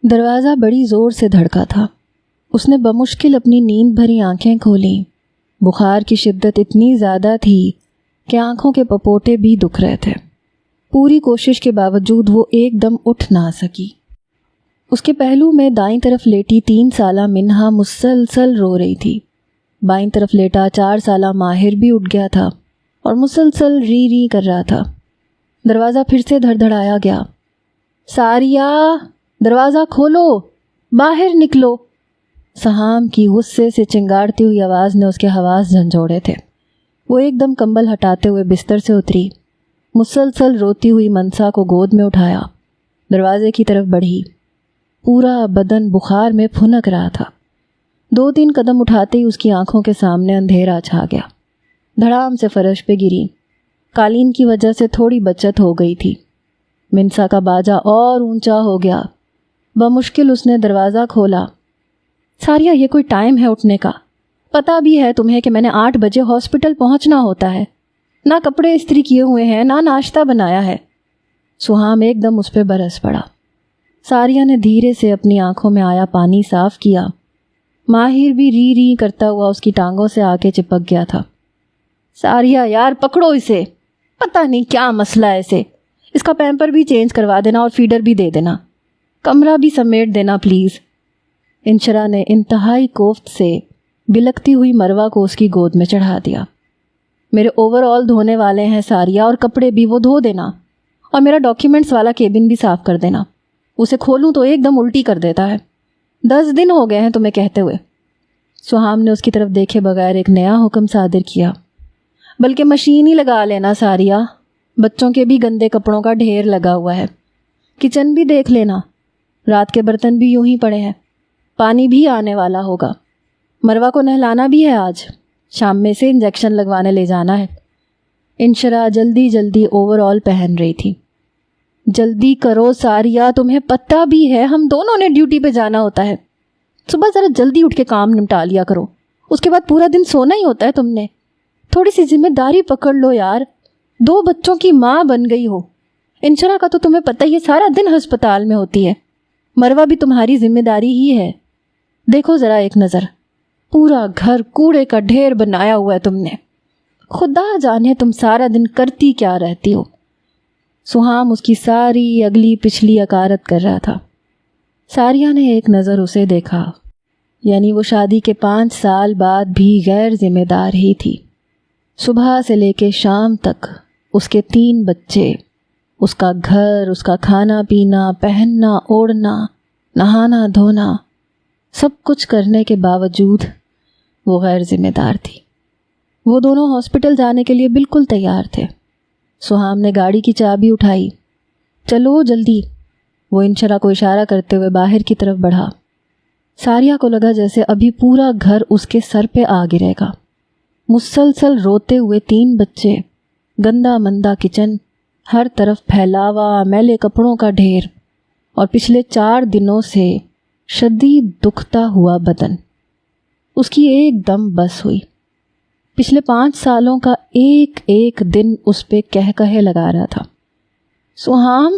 دروازہ بڑی زور سے دھڑکا تھا۔ اس نے بمشکل اپنی نیند بھری آنکھیں کھولیں۔ بخار کی شدت اتنی زیادہ تھی کہ آنکھوں کے پپوٹے بھی دکھ رہے تھے۔ پوری کوشش کے باوجود وہ ایک دم اٹھ نہ سکی۔ اس کے پہلو میں دائیں طرف لیٹی 3 سالہ منہا مسلسل رو رہی تھی۔ بائیں طرف لیٹا 4 سالہ ماہر بھی اٹھ گیا تھا اور مسلسل ری ری کر رہا تھا۔ دروازہ پھر سے دھڑدھڑایا گیا۔ ساریہ، دروازہ کھولو، باہر نکلو۔ سہام کی غصے سے چنگاڑتی ہوئی آواز نے اس کے حواس جھنجھوڑے تھے۔ وہ ایک دم کمبل ہٹاتے ہوئے بستر سے اتری، مسلسل روتی ہوئی منسا کو گود میں اٹھایا، دروازے کی طرف بڑھی۔ پورا بدن بخار میں پھنک رہا تھا۔ 2-3 قدم اٹھاتے ہی اس کی آنکھوں کے سامنے اندھیرا چھا گیا۔ دھڑام سے فرش پہ گری۔ قالین کی وجہ سے تھوڑی بچت ہو گئی تھی۔ منسا کا باجا اور اونچا ہو گیا۔ بمشکل اس نے دروازہ کھولا۔ ساریہ، یہ کوئی ٹائم ہے اٹھنے کا؟ پتہ بھی ہے تمہیں کہ میں نے 8 بجے ہاسپٹل پہنچنا ہوتا ہے۔ نہ کپڑے استری کیے ہوئے ہیں، نہ ناشتہ بنایا ہے۔ سہام ایک دم اس پہ برس پڑا۔ ساریہ نے دھیرے سے اپنی آنکھوں میں آیا پانی صاف کیا۔ ماہر بھی ری ری کرتا ہوا اس کی ٹانگوں سے آ کے چپک گیا تھا۔ ساریہ یار، پکڑو اسے، پتہ نہیں کیا مسئلہ ہے اسے۔ اس کا پیمپر بھی چینج کروا دینا اور فیڈر بھی دے دینا، کمرہ بھی سمیٹ دینا پلیز۔ انشرا نے انتہائی کوفت سے بلکتی ہوئی مروہ کو اس کی گود میں چڑھا دیا۔ میرے اوور آل دھونے والے ہیں ساریہ، اور کپڑے بھی وہ دھو دینا، اور میرا ڈاکیومنٹس والا کیبن بھی صاف کر دینا۔ اسے کھولوں تو ایک دم الٹی کر دیتا ہے۔ 10 دن ہو گئے ہیں تمہیں کہتے ہوئے۔ سہام نے اس کی طرف دیکھے بغیر ایک نیا حکم صادر کیا۔ بلکہ مشین ہی لگا لینا ساریہ، بچوں کے بھی گندے کپڑوں کا ڈھیر لگا ہوا ہے۔ کچن بھی دیکھ لینا، رات کے برتن بھی یوں ہی پڑے ہیں، پانی بھی آنے والا ہوگا۔ مروہ کو نہلانا بھی ہے آج، شام میں سے انجیکشن لگوانے لے جانا ہے۔ انشرا جلدی جلدی اوور آل پہن رہی تھی۔ جلدی کرو ساریہ، تمہیں پتہ بھی ہے ہم دونوں نے ڈیوٹی پہ جانا ہوتا ہے۔ صبح ذرا جلدی اٹھ کے کام نمٹا لیا کرو، اس کے بعد پورا دن سونا ہی ہوتا ہے تم نے۔ تھوڑی سی ذمہ داری پکڑ لو یار، 2 بچوں کی ماں بن گئی ہو۔ انشرا کا تو تمہیں پتہ ہی ہے سارا دن ہسپتال میں ہوتی ہے۔ مروہ بھی تمہاری ذمہ داری ہی ہے۔ دیکھو ذرا ایک نظر، پورا گھر کوڑے کا ڈھیر بنایا ہوا ہے تم نے۔ خدا جانے تم سارا دن کرتی کیا رہتی ہو۔ سہام اس کی ساری اگلی پچھلی عکارت کر رہا تھا۔ ساریہ نے ایک نظر اسے دیکھا، یعنی وہ شادی کے 5 سال بعد بھی غیر ذمہ دار ہی تھی۔ صبح سے لے کے شام تک اس کے 3 بچے، اس کا گھر، اس کا کھانا پینا، پہننا اوڑھنا، نہانا دھونا، سب کچھ کرنے کے باوجود وہ غیر ذمہ دار تھی۔ وہ دونوں ہاسپٹل جانے کے لیے بالکل تیار تھے۔ سہام نے گاڑی کی چابی اٹھائی۔ چلو جلدی، وہ انشرا کو اشارہ کرتے ہوئے باہر کی طرف بڑھا۔ ساریہ کو لگا جیسے ابھی پورا گھر اس کے سر پہ آ گرے گا۔ مسلسل روتے ہوئے 3 بچے، گندا مندہ کچن، ہر طرف پھیلاوا، میلے کپڑوں کا ڈھیر، اور پچھلے 4 دنوں سے شدید دکھتا ہوا بدن۔ اس کی ایک دم بس ہوئی۔ پچھلے 5 سالوں کا ایک ایک دن اس پہ کہے لگا رہا تھا۔ سہام،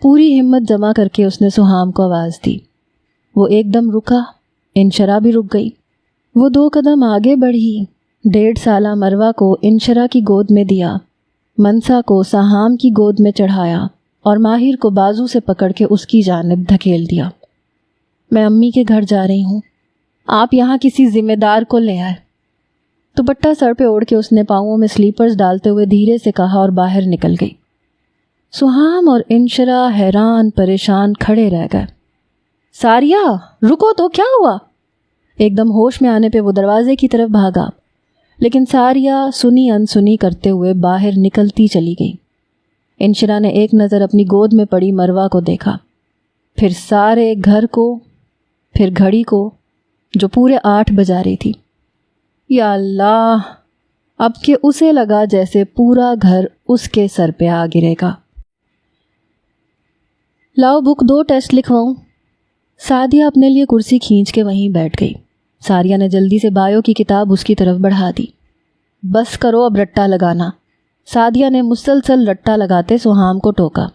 پوری ہمت جمع کر کے اس نے سہام کو آواز دی۔ وہ ایک دم رکا، انشرا بھی رک گئی۔ وہ 2 قدم آگے بڑھی، 1.5 سالہ مروہ کو انشرا کی گود میں دیا، منسا کو سہام کی گود میں چڑھایا اور ماہر کو بازو سے پکڑ کے اس کی جانب دھکیل دیا۔ میں امی کے گھر جا رہی ہوں، آپ یہاں کسی ذمہ دار کو لے آئے۔ دوپٹہ سر پہ اوڑھ کے اس نے پاؤں میں سلیپرز ڈالتے ہوئے دھیرے سے کہا اور باہر نکل گئی۔ سہام اور انشرا حیران پریشان کھڑے رہ گئے۔ ساریہ، رکو تو، کیا ہوا؟ ایک دم ہوش میں آنے پہ وہ دروازے کی طرف بھاگا، لیکن ساریہ سنی انسنی کرتے ہوئے باہر نکلتی چلی گئی۔ انشرا نے ایک نظر اپنی گود میں پڑی مروہ کو دیکھا، پھر سارے گھر کو، پھر گھڑی کو جو پورے 8 بجا رہی تھی۔ یا اللہ، اب کہ اسے لگا جیسے پورا گھر اس کے سر پہ آ گرے گا۔ لاؤ بک 2 ٹیسٹ لکھواؤں۔ سعدیہ اپنے لیے کرسی کھینچ کے وہیں بیٹھ گئی۔ ساریہ نے جلدی سے بایو کی کتاب اس کی طرف بڑھا دی۔ بس کرو اب رٹا لگانا، سعدیہ نے مسلسل رٹا لگاتے سہام کو ٹوکا۔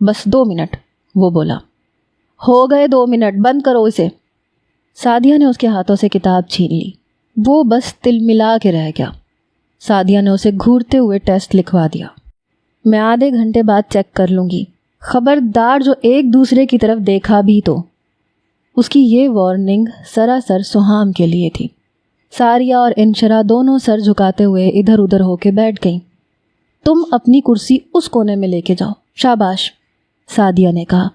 بس 2 منٹ، وہ بولا، ہو گئے 2 منٹ، بند کرو اسے۔ سعدیہ نے اس کے ہاتھوں سے کتاب چھین لی۔ وہ بس تل ملا کے رہ گیا۔ سعدیہ نے اسے گھورتے ہوئے ٹیسٹ لکھوا دیا۔ میں آدھے گھنٹے بعد چیک کر لوں گی، خبردار جو ایک دوسرے کی طرف دیکھا بھی تو۔ اس کی یہ وارننگ سراسر سہام کے لیے تھی۔ ساریہ اور انشرا دونوں سر جھکاتے ہوئے ادھر ادھر ہو کے بیٹھ گئیں۔ تم اپنی کرسی اس کونے میں لے کے جاؤ، شاباش، سعدیہ نے کہا۔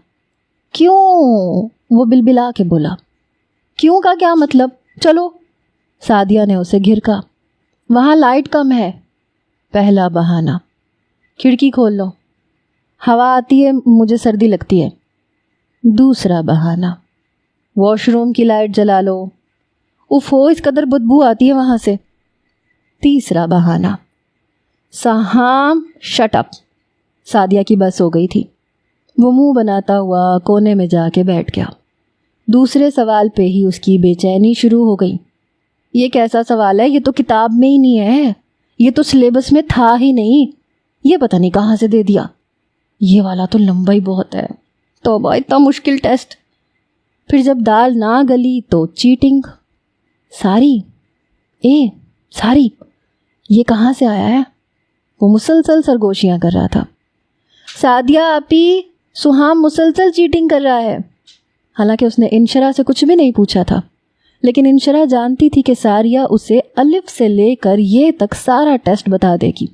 کیوں؟ وہ بلبلا کے بولا۔ کیوں کا کیا مطلب؟ چلو، سعدیہ نے اسے گھرکا۔ وہاں لائٹ کم ہے۔ پہلا بہانہ۔ کھڑکی کھول لو، ہوا آتی ہے، مجھے سردی لگتی ہے۔ دوسرا بہانہ۔ واش روم کی لائٹ جلا لو، اف ہو اس قدر بدبو آتی ہے وہاں سے۔ تیسرا بہانہ۔ سہام شٹ اپ۔ سعدیہ کی بس ہو گئی تھی۔ وہ منہ بناتا ہوا کونے میں جا کے بیٹھ گیا۔ دوسرے سوال پہ ہی اس کی بے چینی شروع ہو گئی۔ یہ کیسا سوال ہے؟ یہ تو کتاب میں ہی نہیں ہے، یہ تو سلیبس میں تھا ہی نہیں، یہ پتہ نہیں کہاں سے دے دیا۔ یہ والا تو لمبا ہی بہت ہے، توبہ اتنا مشکل ٹیسٹ۔ پھر جب دال نہ گلی تو چیٹنگ۔ ساری ساری یہ کہاں سے آیا ہے؟ وہ مسلسل سرگوشیاں کر رہا تھا۔ سعدیہ آپی، سہام مسلسل چیٹنگ کر رہا ہے۔ حالانکہ اس نے انشرا سے کچھ بھی نہیں پوچھا تھا، لیکن انشرا جانتی تھی کہ ساریہ اسے الف سے لے کر یہ تک سارا ٹیسٹ بتا دے گی۔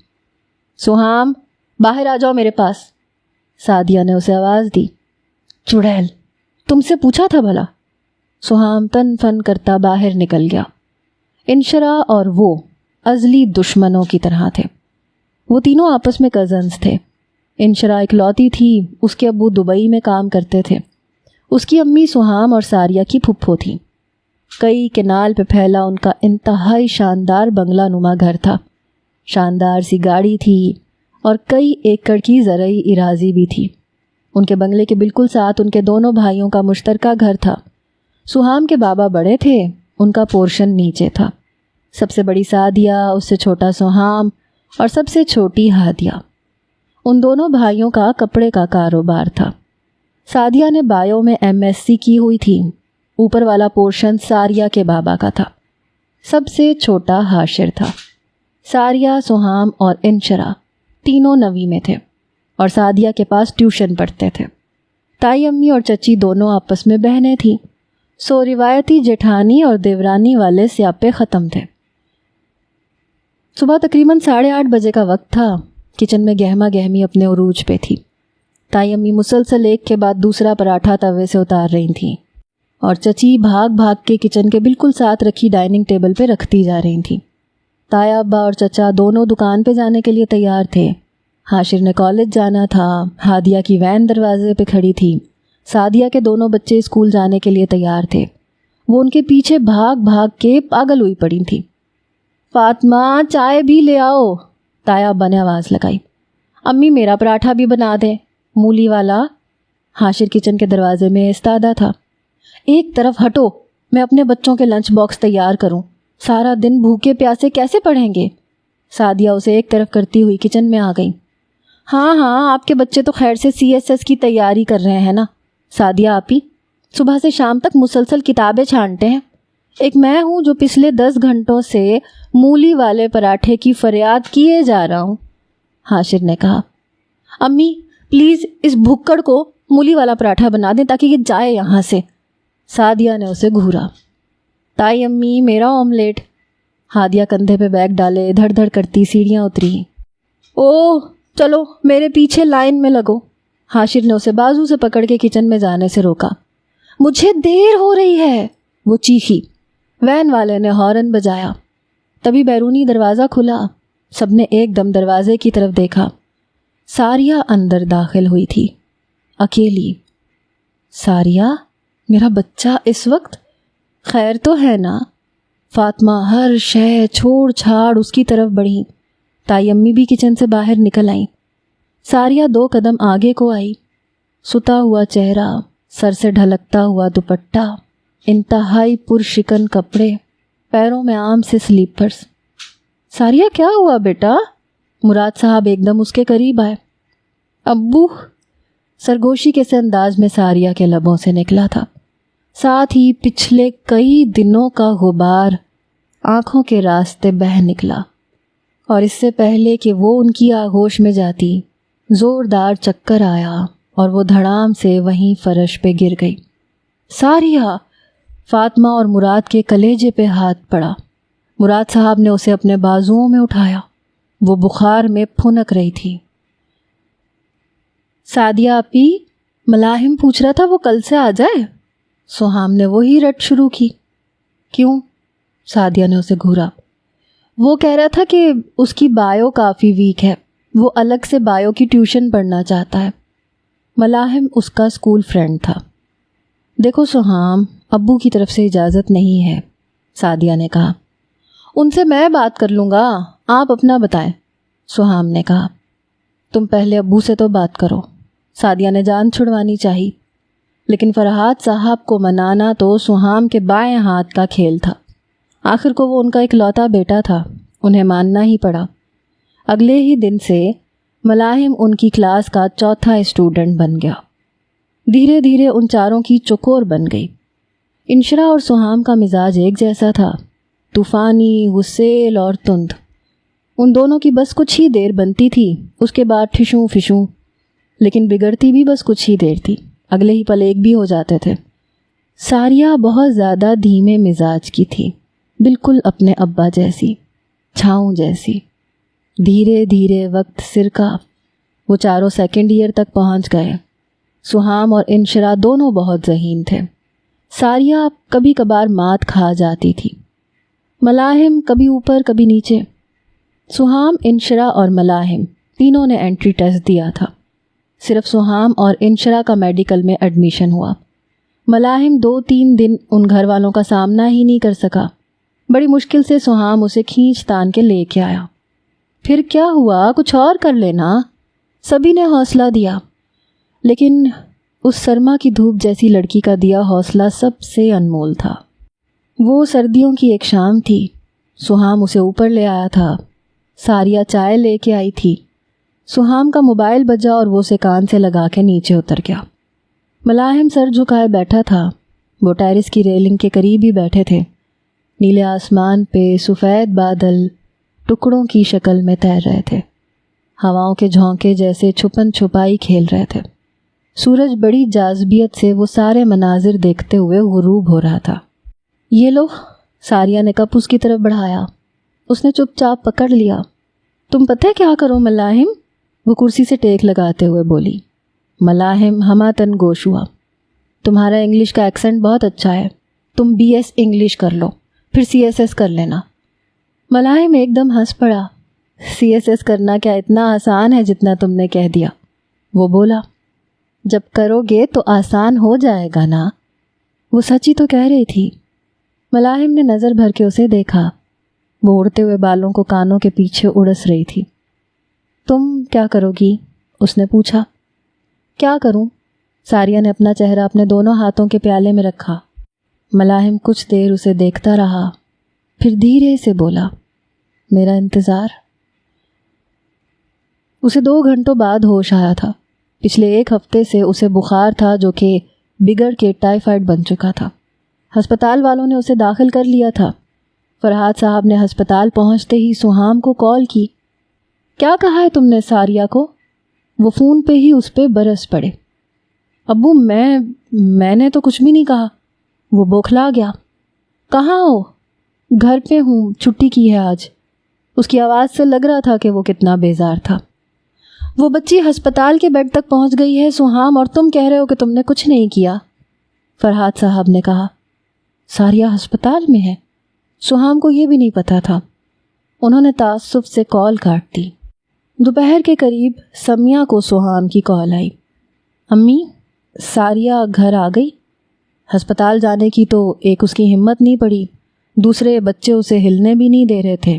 سہام، باہر آ جاؤ میرے پاس، سعدیہ نے اسے آواز دی۔ چڑیل، تم سے پوچھا تھا بھلا؟ سہام تن فن کرتا باہر نکل گیا۔ انشرا اور وہ ازلی دشمنوں کی طرح تھے۔ وہ تینوں آپس میں کزنز تھے۔ انشرا اکلوتی تھی، اس کے ابو دبئی میں کام کرتے تھے۔ اس کی امی سہام اور ساریہ کی پھپھو تھی۔ کئی کنال پہ پھیلا ان کا انتہائی شاندار بنگلہ نما گھر تھا۔ شاندار سی گاڑی تھی اور کئی ایکڑ کی زرعی اراضی بھی تھی۔ ان کے بنگلے کے بالکل ساتھ ان کے دونوں بھائیوں کا مشترکہ گھر تھا۔ سہام کے بابا بڑے تھے، ان کا پورشن نیچے تھا۔ سب سے بڑی سعدیہ، اس سے چھوٹا سہام اور سب سے چھوٹی ہادیہ۔ ان دونوں بھائیوں کا کپڑے کا کاروبار تھا۔ سعدیہ نے بایو میں MSc کی ہوئی تھی۔ اوپر والا پورشن ساریہ کے بابا کا تھا۔ سب سے چھوٹا حاشر تھا۔ ساریہ، سہام اور انشرا تینوں 9ویں میں تھے اور سعدیہ کے پاس ٹیوشن پڑھتے تھے۔ تائی امی اور چچی دونوں آپس میں بہنیں تھیں، سو روایتی جیٹھانی اور دیورانی والے سیاپے ختم تھے۔ صبح تقریباً 8:30 بجے کا وقت تھا۔ کچن میں گہما گہمی اپنے عروج پہ تھی۔ تائی امی مسلسل ایک کے بعد دوسرا پراٹھا توے سے اتار رہی تھیں اور چچی بھاگ بھاگ کے کچن کے بالکل ساتھ رکھی ڈائننگ ٹیبل پہ رکھتی جا رہی تھیں۔ تایا ابا اور چچا دونوں دکان پہ جانے کے لیے تیار تھے۔ حاشر نے کالج جانا تھا۔ ہادیہ کی وین دروازے پہ کھڑی تھی۔ سعدیہ کے دونوں بچے اسکول جانے کے لیے تیار تھے۔ وہ ان کے پیچھے بھاگ بھاگ کے پاگل ہوئی پڑی تھی۔ فاطمہ، چائے بھی لے آؤ، تایا ابا نے آواز لگائی۔ امی، میرا پراٹھا بھی بنا دیں، مولی والا۔ حاشر کچن کے دروازے میں استادہ تھا۔ ایک طرف ہٹو، میں اپنے بچوں کے لنچ باکس تیار کروں، سارا دن بھوکے پیاسے کیسے پڑھیں گے؟ سعدیہ اسے ایک طرف کرتی ہوئی کچن میں آ گئی۔ ہاں، آپ کے بچے تو خیر سے CSS کی تیاری کر رہے ہیں نا؟ سعدیہ آپی صبح سے شام تک مسلسل کتابیں چھانٹے ہیں، ایک میں ہوں جو پچھلے 10 گھنٹوں سے مولی والے پراٹھے کی فریاد کیے جا رہا ہوں۔ حاشر نے کہا۔ امی پلیز اس بھکڑ کو مولی والا پراٹھا بنا دیں تاکہ یہ جائے یہاں سے، سعدیہ نے اسے گھورا۔ تائی امی، میرا آملیٹ۔ ہادیہ کندھے پہ بیگ ڈالے دھڑ دھڑ کرتی سیڑھیاں اتری۔ اوہ چلو میرے پیچھے لائن میں لگو۔ حاشر نے اسے بازو سے پکڑ کے کچن میں جانے سے روکا۔ مجھے دیر ہو رہی ہے، وہ چیخی۔ وین والے نے ہارن بجایا۔ تبھی بیرونی دروازہ کھلا۔ سب نے ایک دم دروازے کی طرف دیکھا۔ ساریہ اندر داخل ہوئی تھی، اکیلی۔ ساریہ، میرا بچہ اس وقت؟ خیر تو ہے نا؟ فاطمہ ہر شے چھوڑ چھاڑ اس کی طرف بڑھی۔ تائی امی بھی کچن سے باہر نکل آئیں۔ ساریہ 2 قدم آگے کو آئی۔ ستا ہوا چہرہ، سر سے ڈھلکتا ہوا دوپٹہ، انتہائی پرشکن کپڑے، پیروں میں عام سے سلیپرز۔ ساریہ کیا ہوا بیٹا؟ مراد صاحب ایک دم اس کے قریب آئے۔ ابو، سرگوشی کے سے انداز میں ساریہ کے لبوں سے نکلا تھا، ساتھ ہی پچھلے کئی دنوں کا غبار آنکھوں کے راستے بہہ نکلا، اور اس سے پہلے کہ وہ ان کی آغوش میں جاتی زوردار چکر آیا اور وہ دھڑام سے وہیں فرش پہ گر گئی۔ ساریہ! فاطمہ اور مراد کے کلیجے پہ ہاتھ پڑا۔ مراد صاحب نے اسے اپنے بازوؤں میں اٹھایا، وہ بخار میں پھنک رہی تھی۔ سعدیہ آپی، ملاحم پوچھ رہا تھا وہ کل سے آ جائے؟ سہام نے وہی رٹ شروع کی۔ کیوں؟ سعدیہ نے اسے گھورا۔ وہ کہہ رہا تھا کہ اس کی بایو کافی ویک ہے، وہ الگ سے بایو کی ٹیوشن پڑھنا چاہتا ہے۔ ملاحم اس کا اسکول فرینڈ تھا۔ دیکھو سہام، ابو کی طرف سے اجازت نہیں ہے، سعدیہ نے کہا۔ ان سے میں بات کر لوں گا، آپ اپنا بتائیں، سہام نے کہا۔ تم پہلے ابو سے تو بات کرو، سعدیہ نے جان چھڑوانی چاہی، لیکن فرحات صاحب کو منانا تو سہام کے بائیں ہاتھ کا کھیل تھا۔ آخر کو وہ ان کا اکلوتا بیٹا تھا، انہیں ماننا ہی پڑا۔ اگلے ہی دن سے ملاحم ان کی کلاس کا چوتھا اسٹوڈنٹ بن گیا۔ دھیرے دھیرے ان چاروں کی چکور بن گئی۔ انشرا اور سہام کا مزاج ایک جیسا تھا، طوفانی، غسیل اور تند۔ ان دونوں کی بس کچھ ہی دیر بنتی تھی، اس کے بعد ٹھشوں فشوں، لیکن بگڑتی بھی بس کچھ ہی دیر تھی، اگلے ہی پل ایک بھی ہو جاتے تھے۔ ساریہ بہت زیادہ دھیمے مزاج کی تھی، بالکل اپنے ابا جیسی، چھاؤں جیسی۔ دھیرے دھیرے وقت سرکا، وہ چاروں سیکنڈ ایئر تک پہنچ گئے۔ سہام اور انشرا دونوں بہت ذہین تھے۔ ساریہ کبھی کبھار مات کھا جاتی تھی، ملاحم کبھی اوپر کبھی نیچے۔ سہام، انشرا اور ملاحم تینوں نے انٹری ٹیسٹ دیا تھا۔ صرف سہام اور انشرا کا میڈیکل میں ایڈمیشن ہوا۔ ملاحم 2-3 دن ان گھر والوں کا سامنا ہی نہیں کر سکا۔ بڑی مشکل سے سہام اسے کھینچ تان کے لے کے آیا۔ پھر کیا ہوا، کچھ اور کر لینا، سبھی نے حوصلہ دیا، لیکن اس سرما کی دھوپ جیسی لڑکی کا دیا حوصلہ سب سے انمول تھا۔ وہ سردیوں کی ایک شام تھی، سہام اسے اوپر لے آیا تھا، ساریہ چائے لے کے آئی تھی۔ سہام کا موبائل بجا اور وہ اسے کان سے لگا کے نیچے اتر گیا۔ ملاحم سر جھکائے بیٹھا تھا، وہ ٹیرس کی ریلنگ کے قریب ہی بیٹھے تھے۔ نیلے آسمان پہ سفید بادل ٹکڑوں کی شکل میں تیر رہے تھے، ہواؤں کے جھونکے جیسے چھپن چھپائی کھیل رہے تھے۔ سورج بڑی جاذبیت سے وہ سارے مناظر دیکھتے ہوئے غروب ہو رہا تھا۔ یہ لو، ساریہ نے کپ اس کی طرف بڑھایا، اس نے چپ چاپ پکڑ لیا۔ تم پتہ ہے کیا کرو ملاحم؟ وہ کرسی سے ٹیک لگاتے ہوئے بولی۔ ملاحم ہماتن گوش ہوا۔ تمہارا انگلش کا ایکسنٹ بہت اچھا ہے، تم BS انگلش کر لو، پھر CSS کر لینا۔ ملاحم ایک دم ہنس پڑا۔ CSS کرنا کیا اتنا آسان ہے جتنا تم نے کہہ دیا؟ وہ بولا۔ جب کرو گے تو آسان ہو جائے گا نا۔ وہ سچی تو کہہ رہی تھی۔ ملاحم نے نظر بھر کے اسے دیکھا، وہ اڑتے ہوئے بالوں کو کانوں کے پیچھے اڑس رہی تھی۔ تم کیا کرو گی؟ اس نے پوچھا۔ کیا کروں؟ ساریہ نے اپنا چہرہ اپنے دونوں ہاتھوں کے پیالے میں رکھا۔ ملاحم کچھ دیر اسے دیکھتا رہا، پھر دھیرے سے بولا، میرا انتظار۔ اسے 2 گھنٹوں بعد ہوش آیا تھا۔ پچھلے 1 ہفتے سے اسے بخار تھا جو کہ بگڑ کے ٹائیفائڈ بن چکا تھا۔ ہسپتال والوں نے اسے داخل کر لیا تھا۔ فرحات صاحب نے ہسپتال پہنچتے ہی سہام کو کال کی۔ کیا کہا ہے تم نے ساریہ کو؟ وہ فون پہ ہی اس پہ برس پڑے۔ ابو میں نے تو کچھ بھی نہیں کہا۔ وہ بوکھلا گیا۔ کہاں ہو؟ گھر پہ ہوں، چھٹی کی ہے آج۔ اس کی آواز سے لگ رہا تھا کہ وہ کتنا بیزار تھا۔ وہ بچی ہسپتال کے بیڈ تک پہنچ گئی ہے سہام، اور تم کہہ رہے ہو کہ تم نے کچھ نہیں کیا، فرحات صاحب نے کہا۔ ساریہ ہسپتال میں ہے؟ سہام کو یہ بھی نہیں پتا تھا۔ انہوں نے تعصب سے کال کاٹ دی۔ دوپہر کے قریب سمیہ کو سہام کی کال آئی۔ امی، ساریہ گھر آ گئی؟ ہسپتال جانے کی تو ایک اس کی ہمت نہیں پڑی، دوسرے بچے اسے ہلنے بھی نہیں دے رہے تھے۔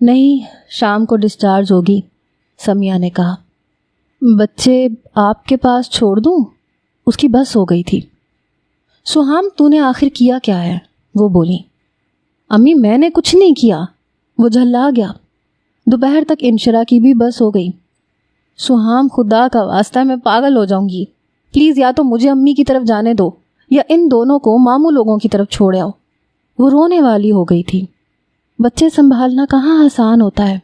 نہیں، شام کو ڈسچارج ہوگی، سمیہ نے کہا۔ بچے آپ کے پاس چھوڑ دوں؟ اس کی بس ہو گئی تھی۔ سہام، تو نے آخر کیا کیا ہے؟ وہ بولی۔ امی میں نے کچھ نہیں کیا، وہ جھلا گیا۔ دوپہر تک انشرا کی بھی بس ہو گئی۔ سہام خدا کا واسطہ میں پاگل ہو جاؤں گی، پلیز یا تو مجھے امی کی طرف جانے دو یا ان دونوں کو ماموں لوگوں کی طرف چھوڑ آؤ۔ وہ رونے والی ہو گئی تھی۔ بچے سنبھالنا کہاں آسان ہوتا ہے،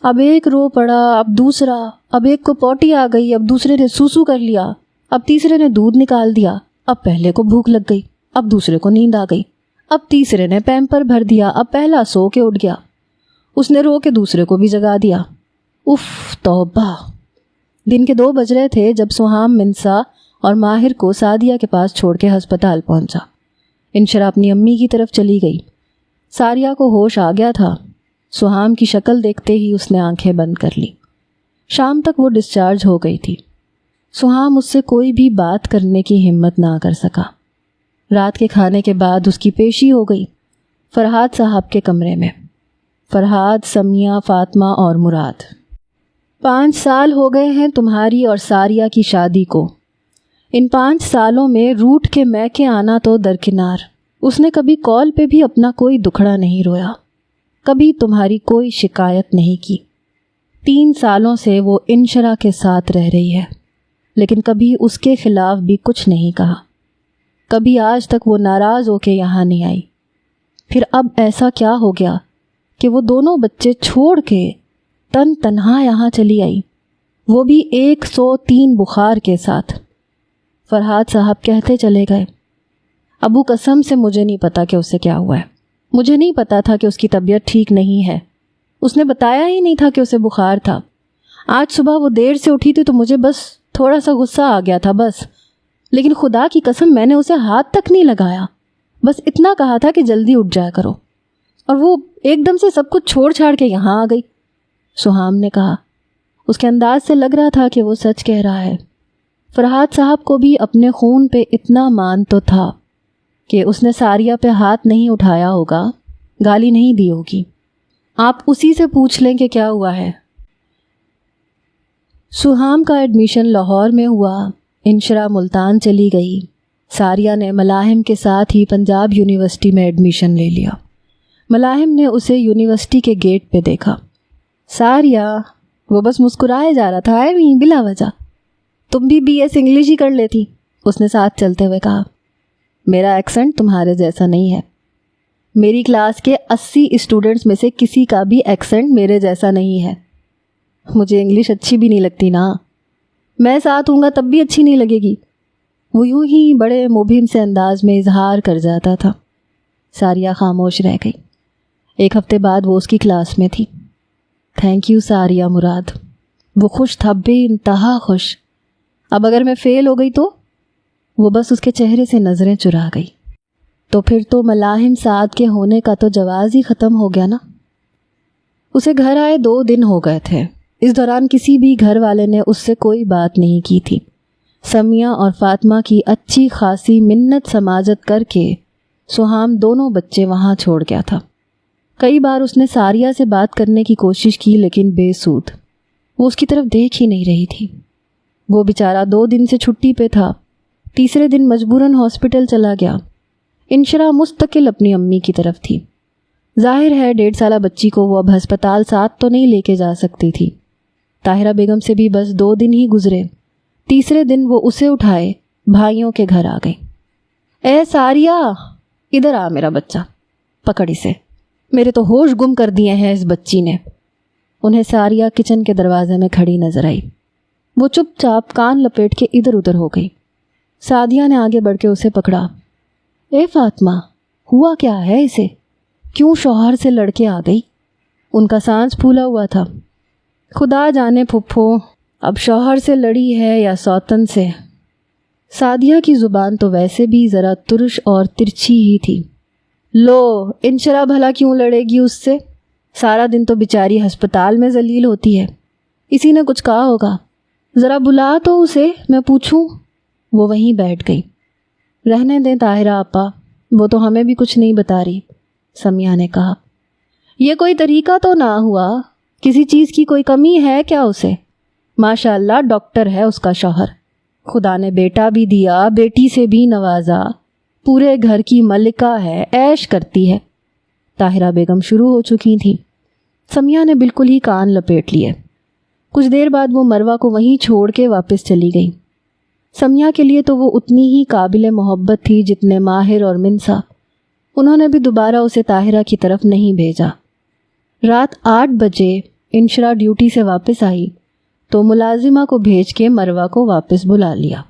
اب ایک رو پڑا، اب دوسرا، اب ایک کو پوٹی آ گئی، اب دوسرے نے سوسو کر لیا، اب تیسرے نے دودھ نکال دیا، اب پہلے کو بھوک لگ گئی، اب دوسرے کو نیند آ گئی، اب تیسرے نے پیمپر بھر دیا، اب پہلا سو کے اٹھ گیا، اس نے رو کے دوسرے کو بھی جگا دیا۔ اف توبہ! دن کے 2 بج رہے تھے جب سہام منسا اور ماہر کو سعدیہ کے پاس چھوڑ کے ہسپتال پہنچا۔ انشرا اپنی امی کی طرف چلی گئی۔ ساریہ کو ہوش آ گیا تھا۔ سہام کی شکل دیکھتے ہی اس نے آنکھیں بند کر لی۔ شام تک وہ ڈسچارج ہو گئی تھی۔ سہام اس سے کوئی بھی بات کرنے کی ہمت نہ کر سکا۔ رات کے کھانے کے بعد اس کی پیشی ہو گئی فرحاد صاحب کے کمرے میں۔ فرحاد، سمیہ، فاطمہ اور مراد۔ 5 سال ہو گئے ہیں تمہاری اور ساریہ کی شادی کو۔ ان 5 سالوں میں روٹ کے میکے آنا تو درکنار، اس نے کبھی کال پہ بھی اپنا کوئی دکھڑا نہیں رویا، کبھی تمہاری کوئی شکایت نہیں کی۔ 3 سالوں سے وہ انشرا کے ساتھ رہ رہی ہے، لیکن کبھی اس کے خلاف بھی کچھ نہیں کہا، کبھی آج تک وہ ناراض ہو کے یہاں نہیں آئی۔ پھر اب ایسا کیا ہو گیا کہ وہ دونوں بچے چھوڑ کے تنہا یہاں چلی آئی، وہ بھی 103 بخار کے ساتھ۔ فرحاد صاحب کہتے چلے گئے، ابو قسم سے مجھے نہیں پتا کہ اسے کیا ہوا ہے، مجھے نہیں پتا تھا کہ اس کی طبیعت ٹھیک نہیں ہے، اس نے بتایا ہی نہیں تھا کہ اسے بخار تھا۔ آج صبح وہ دیر سے اٹھی تھی تو مجھے بس تھوڑا سا غصہ آ گیا تھا بس، لیکن خدا کی قسم میں نے اسے ہاتھ تک نہیں لگایا، بس اتنا کہا تھا کہ جلدی اٹھ جایا کرو، اور وہ ایک دم سے سب کچھ چھوڑ چھاڑ کے یہاں آ گئی۔ سہام نے کہا۔ اس کے انداز سے لگ رہا تھا کہ وہ سچ کہہ رہا ہے۔ فرحاد صاحب کو بھی اپنے خون پہ اتنا مان تو تھا کہ اس نے ساریہ پہ ہاتھ نہیں اٹھایا ہوگا، گالی نہیں دی ہوگی۔ آپ اسی سے پوچھ لیں کہ کیا ہوا ہے۔ سہام کا ایڈمیشن لاہور میں ہوا، انشرا ملتان چلی گئی، ساریہ نے ملاحم کے ساتھ ہی پنجاب یونیورسٹی میں ایڈمیشن لے لیا۔ ملاحم نے اسے یونیورسٹی کے گیٹ پہ دیکھا۔ ساریہ، وہ بس مسکرائے جا رہا تھا بلا وجہ۔ تم بھی BS انگلش ہی کر لیتی، اس نے ساتھ چلتے ہوئے کہا۔ میرا ایکسنٹ تمہارے جیسا نہیں ہے، میری کلاس کے 80 اسٹوڈنٹس میں سے کسی کا بھی ایکسنٹ میرے جیسا نہیں ہے۔ مجھے انگلش اچھی بھی نہیں لگتی نا، میں ساتھ ہوں گا تب بھی اچھی نہیں لگے گی۔ وہ یوں ہی بڑے مبہم سے انداز میں اظہار کر جاتا تھا۔ ساریہ خاموش رہ گئی۔ 1 ہفتے بعد وہ اس کی کلاس میں تھی۔ تھینک یو ساریہ مراد۔ وہ خوش تھا، بے انتہا خوش۔ اب اگر میں فیل ہو گئی تو؟ وہ بس اس کے چہرے سے نظریں چرا گئی۔ تو پھر تو ملاحم سعد کے ہونے کا تو جواز ہی ختم ہو گیا نا۔ اسے گھر آئے 2 دن ہو گئے تھے۔ اس دوران کسی بھی گھر والے نے اس سے کوئی بات نہیں کی تھی۔ سمیہ اور فاطمہ کی اچھی خاصی منت سماجت کر کے سہام دونوں بچے وہاں چھوڑ گیا تھا۔ کئی بار اس نے ساریہ سے بات کرنے کی کوشش کی لیکن بے سود، وہ اس کی طرف دیکھ ہی نہیں رہی تھی۔ وہ بیچارہ 2 دن سے چھٹی پہ تھا، تیسرے دن مجبوراً ہاسپٹل چلا گیا۔ انشرا مستقل اپنی امی کی طرف تھی۔ ظاہر ہے 1.5 سالہ بچی کو وہ اب ہسپتال ساتھ تو نہیں لے کے جا سکتی تھی۔ طاہرہ بیگم سے بھی بس 2 دن ہی گزرے۔ تیسرے دن وہ اسے اٹھائے بھائیوں کے گھر آ گئی۔ اے ساریہ، ادھر آ میرا بچہ، پکڑ اسے، میرے تو ہوش گم کر دیے ہیں اس بچی نے۔ انہیں ساریہ کچن کے دروازے میں کھڑی نظر آئی۔ وہ چپ چاپ کان لپیٹ کے ادھر ادھر ہو گئی۔ سعدیہ نے آگے بڑھ کے اسے پکڑا۔ اے فاطمہ، ہوا کیا ہے اسے؟ کیوں شوہر سے لڑ کے آ گئی؟ ان کا سانس پھولا ہوا تھا۔ خدا جانے پھپھو، اب شوہر سے لڑی ہے یا سوتن سے۔ سعدیہ کی زبان تو ویسے بھی ذرا ترش اور ترچھی ہی تھی۔ لو، انشرا بھلا کیوں لڑے گی اس سے؟ سارا دن تو بیچاری ہسپتال میں ذلیل ہوتی ہے، اسی نے کچھ کہا ہوگا۔ ذرا بلا تو اسے، میں پوچھوں۔ وہ وہیں بیٹھ گئی۔ رہنے دیں طاہرہ آپا، وہ تو ہمیں بھی کچھ نہیں بتا رہی، سمیہ نے کہا۔ یہ کوئی طریقہ تو نہ ہوا، کسی چیز کی کوئی کمی ہے کیا اسے؟ ماشاءاللہ ڈاکٹر ہے اس کا شوہر، خدا نے بیٹا بھی دیا، بیٹی سے بھی نوازا، پورے گھر کی ملکہ ہے، عیش کرتی ہے۔ طاہرہ بیگم شروع ہو چکی تھی۔ سمیہ نے بالکل ہی کان لپیٹ لیے۔ کچھ دیر بعد وہ مروہ کو وہیں چھوڑ کے واپس چلی گئی۔ سمیہ کے لیے تو وہ اتنی ہی قابل محبت تھی جتنے ماہر اور منسا۔ انہوں نے بھی دوبارہ اسے طاہرہ کی طرف نہیں بھیجا۔ رات 8 بجے انشرا ڈیوٹی سے واپس آئی تو ملازمہ کو بھیج کے مروہ کو واپس بلا لیا۔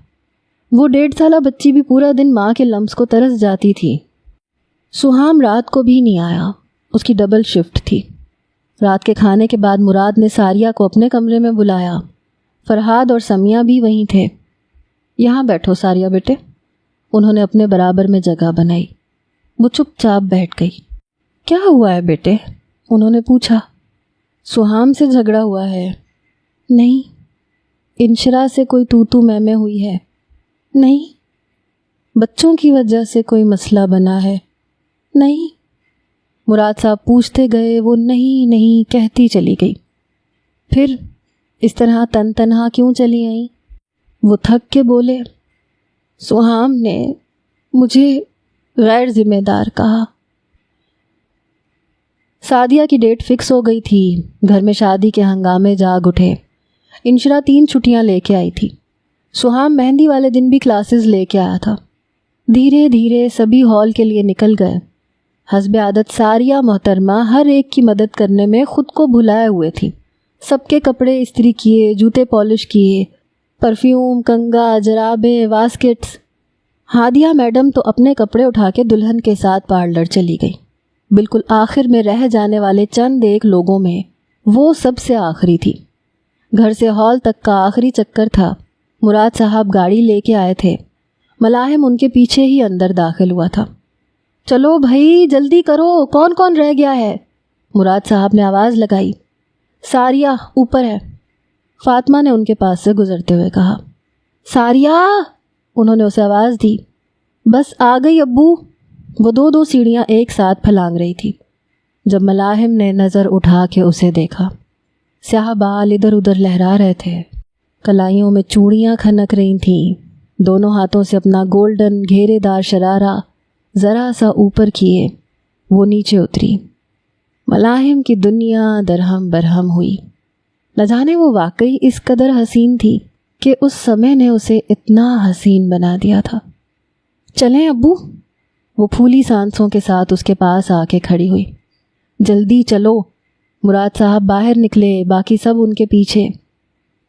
وہ 1.5 سالہ بچی بھی پورا دن ماں کے لمس کو ترس جاتی تھی۔ سہام رات کو بھی نہیں آیا، اس کی ڈبل شفٹ تھی۔ رات کے کھانے کے بعد مراد نے ساریہ کو اپنے کمرے میں بلایا۔ فرحاد اور سمیہ بھی وہیں تھے۔ یہاں بیٹھو ساریہ بیٹے، انہوں نے اپنے برابر میں جگہ بنائی۔ وہ چپ چاپ بیٹھ گئی۔ کیا ہوا ہے بیٹے؟ انہوں نے پوچھا۔ سہام سے جھگڑا ہوا ہے؟ نہیں۔ انشرا سے کوئی تو میں ہوئی ہے؟ نہیں۔ بچوں کی وجہ سے کوئی مسئلہ بنا ہے؟ نہیں۔ مراد صاحب پوچھتے گئے، وہ نہیں کہتی چلی گئی۔ پھر اس طرح تنہا کیوں چلی آئیں؟ وہ تھک کے بولے، سہام نے مجھے غیر ذمہ دار کہا۔ سعدیہ کی ڈیٹ فکس ہو گئی تھی۔ گھر میں شادی کے ہنگامے جاگ اٹھے۔ انشرا 3 چھٹیاں لے کے آئی تھی۔ سہام مہندی والے دن بھی کلاسز لے کے آیا تھا۔ دھیرے دھیرے سبھی ہال کے لیے نکل گئے۔ حسب عادت ساریہ محترمہ ہر ایک کی مدد کرنے میں خود کو بھلائے ہوئے تھی۔ سب کے کپڑے استری کیے، جوتے پالش کیے، پرفیوم، کنگا، جرابیں، واسکٹس۔ ہادیہ میڈم تو اپنے کپڑے اٹھا کے دلہن کے ساتھ پارلر چلی گئی۔ بالکل آخر میں رہ جانے والے چند ایک لوگوں میں وہ سب سے آخری تھی۔ گھر سے ہال تک کا آخری چکر تھا۔ مراد صاحب گاڑی لے کے آئے تھے۔ ملاحم ان کے پیچھے ہی اندر داخل ہوا تھا۔ چلو بھائی جلدی کرو، کون کون رہ گیا ہے؟ مراد صاحب نے آواز لگائی۔ ساریہ اوپر ہے، فاطمہ نے ان کے پاس سے گزرتے ہوئے کہا۔ ساریہ، انہوں نے اسے آواز دی۔ بس آ گئی ابو۔ وہ 2 سیڑھیاں ایک ساتھ پھلانگ رہی تھی جب ملاحم نے نظر اٹھا کے اسے دیکھا۔ سیاہ بال ادھر ادھر لہرا رہے تھے، کلائیوں میں چوڑیاں کھنک رہی تھیں۔ دونوں ہاتھوں سے اپنا گولڈن گھیرے دار شرارہ ذرا سا اوپر کیے وہ نیچے اتری۔ ملاحم کی دنیا درہم برہم ہوئی۔ نہ جانے وہ واقعی اس قدر حسین تھی کہ اس سمے نے اسے اتنا حسین بنا دیا تھا۔ چلیں ابو، وہ پھولی سانسوں کے ساتھ اس کے پاس آ کے کھڑی ہوئی۔ جلدی چلو۔ مراد صاحب باہر نکلے، باقی سب ان کے پیچھے۔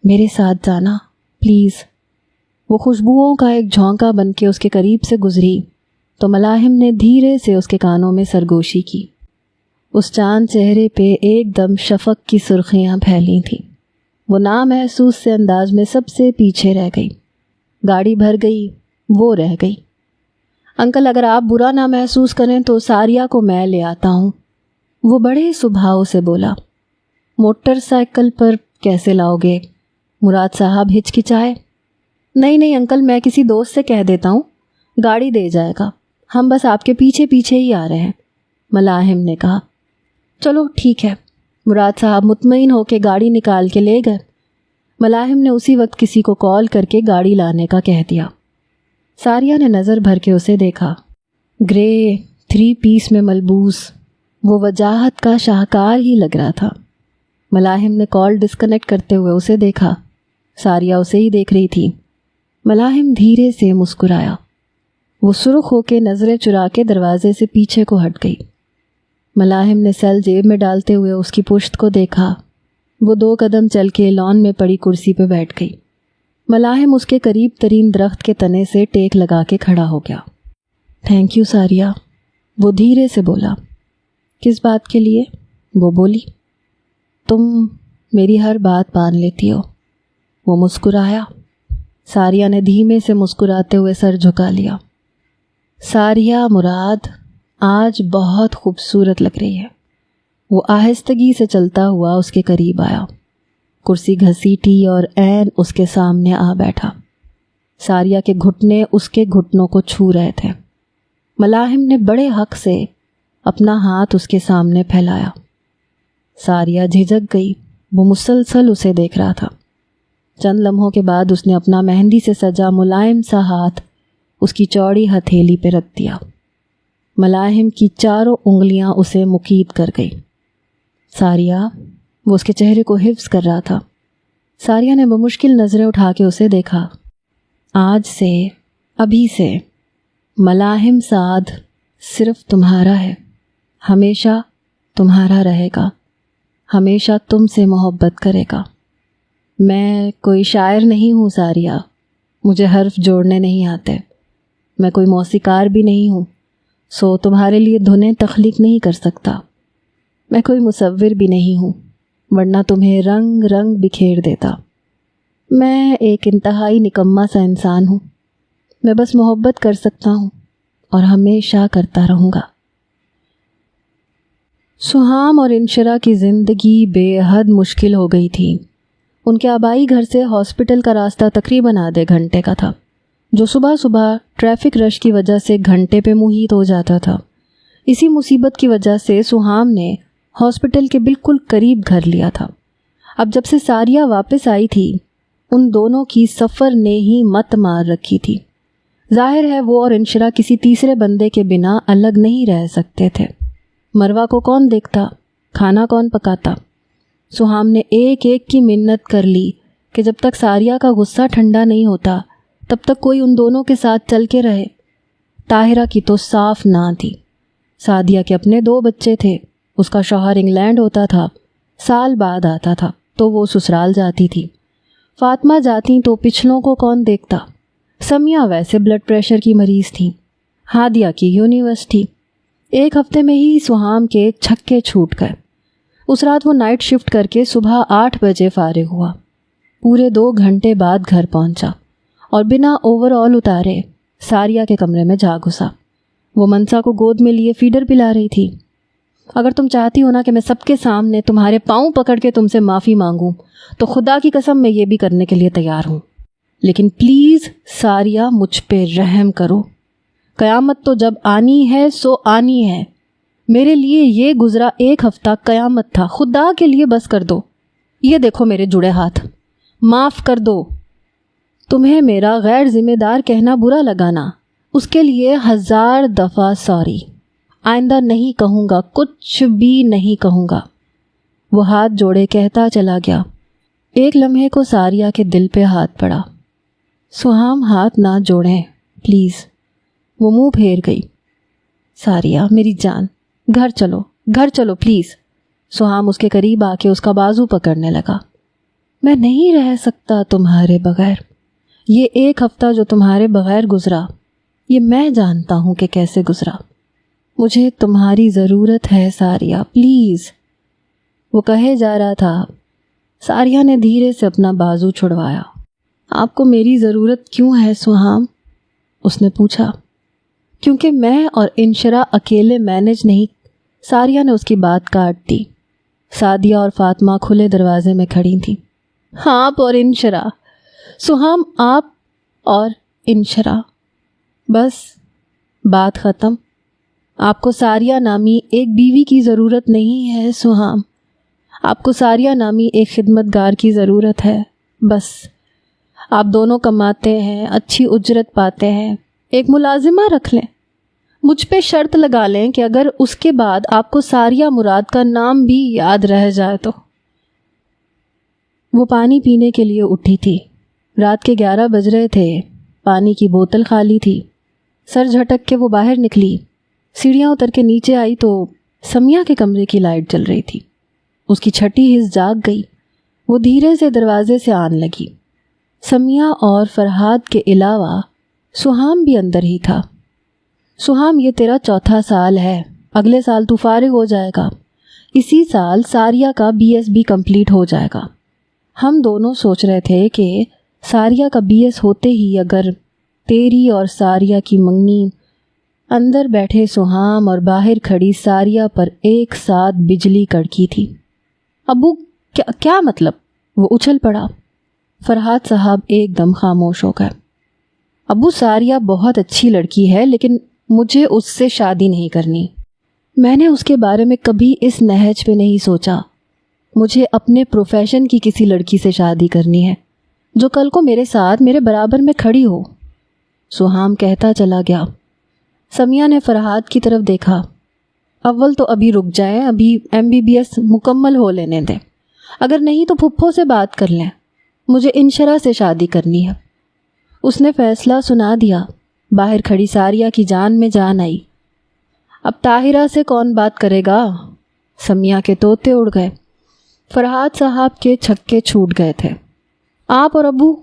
میرے ساتھ جانا پلیز۔ وہ خوشبوؤں کا ایک جھونکا بن کے اس کے قریب سے گزری تو ملاحم نے دھیرے سے اس کے کانوں میں سرگوشی کی۔ اس چاند چہرے پہ ایک دم شفق کی سرخیاں پھیلی تھیں۔ وہ نامحسوس سے انداز میں سب سے پیچھے رہ گئی۔ گاڑی بھر گئی، وہ رہ گئی۔ انکل اگر آپ برا نہ محسوس کریں تو ساریہ کو میں لے آتا ہوں، وہ بڑے سبھاؤ سے بولا۔ موٹر سائیکل پر کیسے لاؤ گے؟ مراد صاحب ہچکچائے۔ نہیں انکل، میں کسی دوست سے کہہ دیتا ہوں، گاڑی دے جائے گا، ہم بس آپ کے پیچھے پیچھے ہی آ رہے ہیں، ملاحم نے کہا۔ چلو ٹھیک ہے۔ مراد صاحب مطمئن ہو کے گاڑی نکال کے لے گئے۔ ملاحم نے اسی وقت کسی کو کال کر کے گاڑی لانے کا کہہ دیا۔ ساریہ نے نظر بھر کے اسے دیکھا۔ گرے 3 پیس میں ملبوس، وہ وجاہت کا شاہکار ہی لگ رہا تھا۔ ملاحم نے کال ڈسکنیکٹ کرتے ہوئے اسے دیکھا۔ ساریہ اسے ہی دیکھ رہی تھی۔ ملاحم دھیرے سے مسکرایا۔ وہ سرخ ہو کے نظریں چرا کے دروازے سے پیچھے کو ہٹ گئی۔ ملاحم نے سیل جیب میں ڈالتے ہوئے اس کی پشت کو دیکھا۔ وہ 2 قدم چل کے لان میں پڑی کرسی پہ بیٹھ گئی۔ ملاحم اس کے قریب ترین درخت کے تنے سے ٹیک لگا کے کھڑا ہو گیا۔ تھینک یو ساریہ، وہ دھیرے سے بولا۔ کس بات کے لیے؟ وہ بولی۔ تم میری ہر بات مان لیتی ہو۔ وہ مسکرایا۔ ساریہ نے دھیمے سے مسکراتے ہوئے سر جھکا لیا۔ ساریہ مراد آج بہت خوبصورت لگ رہی ہے۔ وہ آہستگی سے چلتا ہوا اس کے قریب آیا، کرسی گھسیٹی اور عین اس کے سامنے آ بیٹھا۔ ساریہ کے گھٹنے اس کے گھٹنوں کو چھو رہے تھے۔ ملاحم نے بڑے حق سے اپنا ہاتھ اس کے سامنے پھیلایا۔ ساریہ جھجک گئی، وہ مسلسل اسے دیکھ رہا تھا۔ چند لمحوں کے بعد اس نے اپنا مہندی سے سجا ملائم سا ہاتھ اس کی چوڑی ہتھیلی پہ رکھ دیا۔ ملاحم کی چاروں انگلیاں اسے مقید کر گئی۔ ساریہ، وہ اس کے چہرے کو حفظ کر رہا تھا۔ ساریہ نے بمشکل نظریں اٹھا کے اسے دیکھا۔ آج سے، ابھی سے، ملاحم سعد صرف تمہارا ہے، ہمیشہ تمہارا رہے گا، ہمیشہ تم سے محبت کرے گا۔ میں کوئی شاعر نہیں ہوں ساریہ، مجھے حرف جوڑنے نہیں آتے، میں کوئی موسیقار بھی نہیں ہوں، سو تمہارے لیے دھنیں تخلیق نہیں کر سکتا۔ میں کوئی مصور بھی نہیں ہوں، ورنہ تمہیں رنگ رنگ بکھیر دیتا۔ میں ایک انتہائی نکما سا انسان ہوں، میں بس محبت کر سکتا ہوں اور ہمیشہ کرتا رہوں گا۔ سہام اور انشرا کی زندگی بے حد مشکل ہو گئی تھی۔ ان کے آبائی گھر سے ہاسپٹل کا راستہ تقریباً آدھے گھنٹے کا تھا، جو صبح صبح ٹریفک رش کی وجہ سے گھنٹے پہ محیط ہو جاتا تھا۔ اسی مصیبت کی وجہ سے سہام نے ہاسپٹل کے بالکل قریب گھر لیا تھا۔ اب جب سے ساریہ واپس آئی تھی، ان دونوں کی سفر نے ہی مت مار رکھی تھی۔ ظاہر ہے وہ اور انشرا کسی تیسرے بندے کے بنا الگ نہیں رہ سکتے تھے۔ مروہ کو کون دیکھتا، کھانا کون پکاتا؟ سہام نے ایک ایک کی منت کر لی کہ جب تک ساریہ کا غصہ ٹھنڈا نہیں ہوتا تب تک کوئی ان دونوں کے ساتھ چل کے رہے۔ طاہرہ کی تو صاف نہ تھی۔ سعدیہ کے اپنے 2 بچے تھے، اس کا شوہر انگلینڈ ہوتا تھا، سال بعد آتا تھا تو وہ سسرال جاتی تھی۔ فاطمہ جاتی تو پچھلوں کو کون دیکھتا؟ سمیہ ویسے بلڈ پریشر کی مریض تھی، ہادیہ کی یونیورس تھی۔ ایک ہفتے میں ہی سہام کے چھکے چھوٹ گئے۔ اس رات وہ نائٹ شفٹ کر کے صبح 8 بجے فارغ ہوا، پورے 2 گھنٹے بعد گھر پہنچا اور بنا اوور آل اتارے ساریہ کے کمرے میں جا گھسا۔ وہ منسا کو گود میں لیے فیڈر پلا رہی تھی۔ اگر تم چاہتی ہو نا کہ میں سب کے سامنے تمہارے پاؤں پکڑ کے تم سے معافی مانگوں تو خدا کی قسم میں یہ بھی کرنے کے لیے تیار ہوں، لیکن پلیز ساریہ مجھ پہ رحم کرو۔ قیامت تو جب آنی ہے سو آنی ہے۔ میرے لیے یہ گزرا 1 ہفتہ قیامت تھا، خدا کے لیے بس کر دو۔ یہ دیکھو میرے جڑے ہاتھ، معاف کر دو۔ تمہیں میرا غیر ذمہ دار کہنا برا لگانا، اس کے لیے 1000 دفعہ سوری۔ آئندہ نہیں کہوں گا، کچھ بھی نہیں کہوں گا۔ وہ ہاتھ جوڑے کہتا چلا گیا۔ ایک لمحے کو ساریہ کے دل پہ ہاتھ پڑا۔ سہام ہاتھ نہ جوڑیں پلیز۔ وہ منہ پھیر گئی۔ ساریہ میری جان، گھر چلو پلیز۔ سہام اس کے قریب آ کے اس کا بازو پکڑنے لگا۔ میں نہیں رہ سکتا تمہارے بغیر۔ یہ 1 ہفتہ جو تمہارے بغیر گزرا، یہ میں جانتا ہوں کہ کیسے گزرا۔ مجھے تمہاری ضرورت ہے ساریہ، پلیز۔ وہ کہے جا رہا تھا۔ ساریہ نے دھیرے سے اپنا بازو چھڑوایا۔ آپ کو میری ضرورت کیوں ہے سہام؟ اس نے پوچھا۔ کیونکہ میں اور انشرا اکیلے مینج نہیں۔ ساریہ نے اس کی بات کاٹ دی۔ سعدیہ اور فاطمہ کھلے دروازے میں کھڑی تھیں۔ آپ اور انشرا، سہام، آپ اور انشرا، بس بات ختم۔ آپ کو ساریہ نامی ایک بیوی کی ضرورت نہیں ہے سہام، آپ کو ساریہ نامی ایک خدمت گار کی ضرورت ہے، بس۔ آپ دونوں کماتے ہیں، اچھی اجرت پاتے ہیں، ایک ملازمہ رکھ لیں، مجھ پہ شرط لگا لیں کہ اگر اس کے بعد آپ کو ساریہ مراد کا نام بھی یاد رہ جائے تو۔ وہ پانی پینے کے لیے اٹھی تھی۔ رات کے 11 بج رہے تھے، پانی کی بوتل خالی تھی۔ سر جھٹک کے وہ باہر نکلی، سیڑھیاں اتر کے نیچے آئی تو سمیہ کے کمرے کی لائٹ جل رہی تھی۔ اس کی چھٹی حس جاگ گئی۔ وہ دھیرے سے دروازے سے آن لگی۔ سمیہ اور فرحاد کے علاوہ سہام بھی اندر ہی تھا۔ سہام، یہ تیرا 4تھا سال ہے، اگلے سال تو فارغ ہو جائے گا، اسی سال ساریہ کا BSB کمپلیٹ ہو جائے گا۔ ہم دونوں سوچ رہے تھے کہ ساریہ کا BS ہوتے ہی اگر تیری اور ساریہ کی منگنی، اندر بیٹھے سہام اور باہر کھڑی ساریہ پر ایک ساتھ بجلی کڑکی تھی۔ ابو کیا مطلب؟ وہ اچھل پڑا۔ فرحاد صاحب ایک دم خاموش ہو گئے۔ ابو، ساریہ بہت اچھی لڑکی ہے لیکن مجھے اس سے شادی نہیں کرنی۔ میں نے اس کے بارے میں کبھی اس نہج پہ نہیں سوچا۔ مجھے اپنے پروفیشن کی کسی لڑکی سے شادی کرنی ہے جو کل کو میرے ساتھ میرے برابر میں کھڑی ہو۔ سہام کہتا چلا گیا۔ سمیہ نے فرحاد کی طرف دیکھا۔ اول تو ابھی رک جائیں، ابھی MBBS مکمل ہو لینے دیں، اگر نہیں تو پھپھو سے بات کر لیں۔ مجھے انشرا سے شادی کرنی ہے۔ اس نے فیصلہ سنا دیا۔ باہر کھڑی ساریہ کی جان میں جان آئی۔ اب طاہرہ سے کون بات کرے گا؟ سمیہ کے طوطے اڑ گئے۔ فرحات صاحب کے چھکے چھوٹ گئے تھے۔ آپ اور ابو؟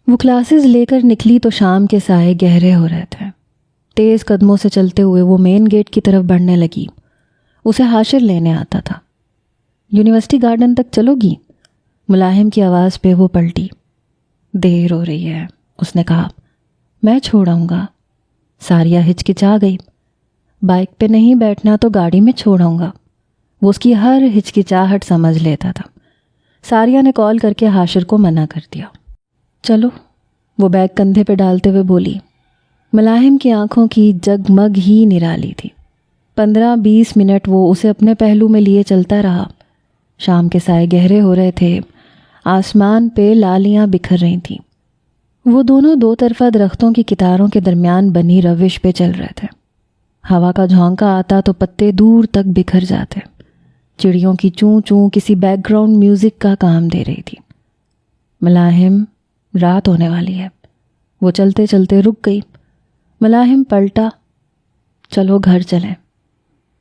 وہ کلاسز لے کر نکلی تو شام کے سائے گہرے ہو رہے تھے۔ تیز قدموں سے چلتے ہوئے وہ مین گیٹ کی طرف بڑھنے لگی۔ اسے حاشر لینے آتا تھا۔ یونیورسٹی گارڈن تک چلو گی؟ ملاحم کی آواز پہ وہ پلٹی۔ دیر ہو رہی ہے، اس نے کہا۔ میں چھوڑاؤں گا۔ ساریہ ہچکچا گئی۔ بائک پہ نہیں بیٹھنا تو گاڑی میں چھوڑاؤں گا۔ وہ اس کی ہر ہچکچاہٹ سمجھ لیتا تھا۔ ساریہ نے کال کر کے حاشر کو منع کر دیا۔ چلو، وہ بیگ کندھے پہ ڈالتے ہوئے بولی۔ ملاحم کی آنکھوں کی جگمگ ہی نرالی تھی۔ 15-20 منٹ وہ اسے اپنے پہلو میں لیے چلتا رہا۔ شام کے سائے گہرے ہو رہے تھے۔ آسمان پہ لالیاں بکھر رہی تھیں۔ وہ دونوں دو طرفہ درختوں کی کتاروں کے درمیان بنی روش پہ چل رہے تھے۔ ہوا کا جھونکا آتا تو پتے دور تک بکھر جاتے۔ چڑیوں کی چوں چوں کسی بیک گراؤنڈ میوزک کا کام دے رہی تھی۔ ملاحم، رات ہونے والی ہے۔ وہ چلتے چلتے رک گئی۔ ملاحم پلٹا۔ چلو گھر چلیں،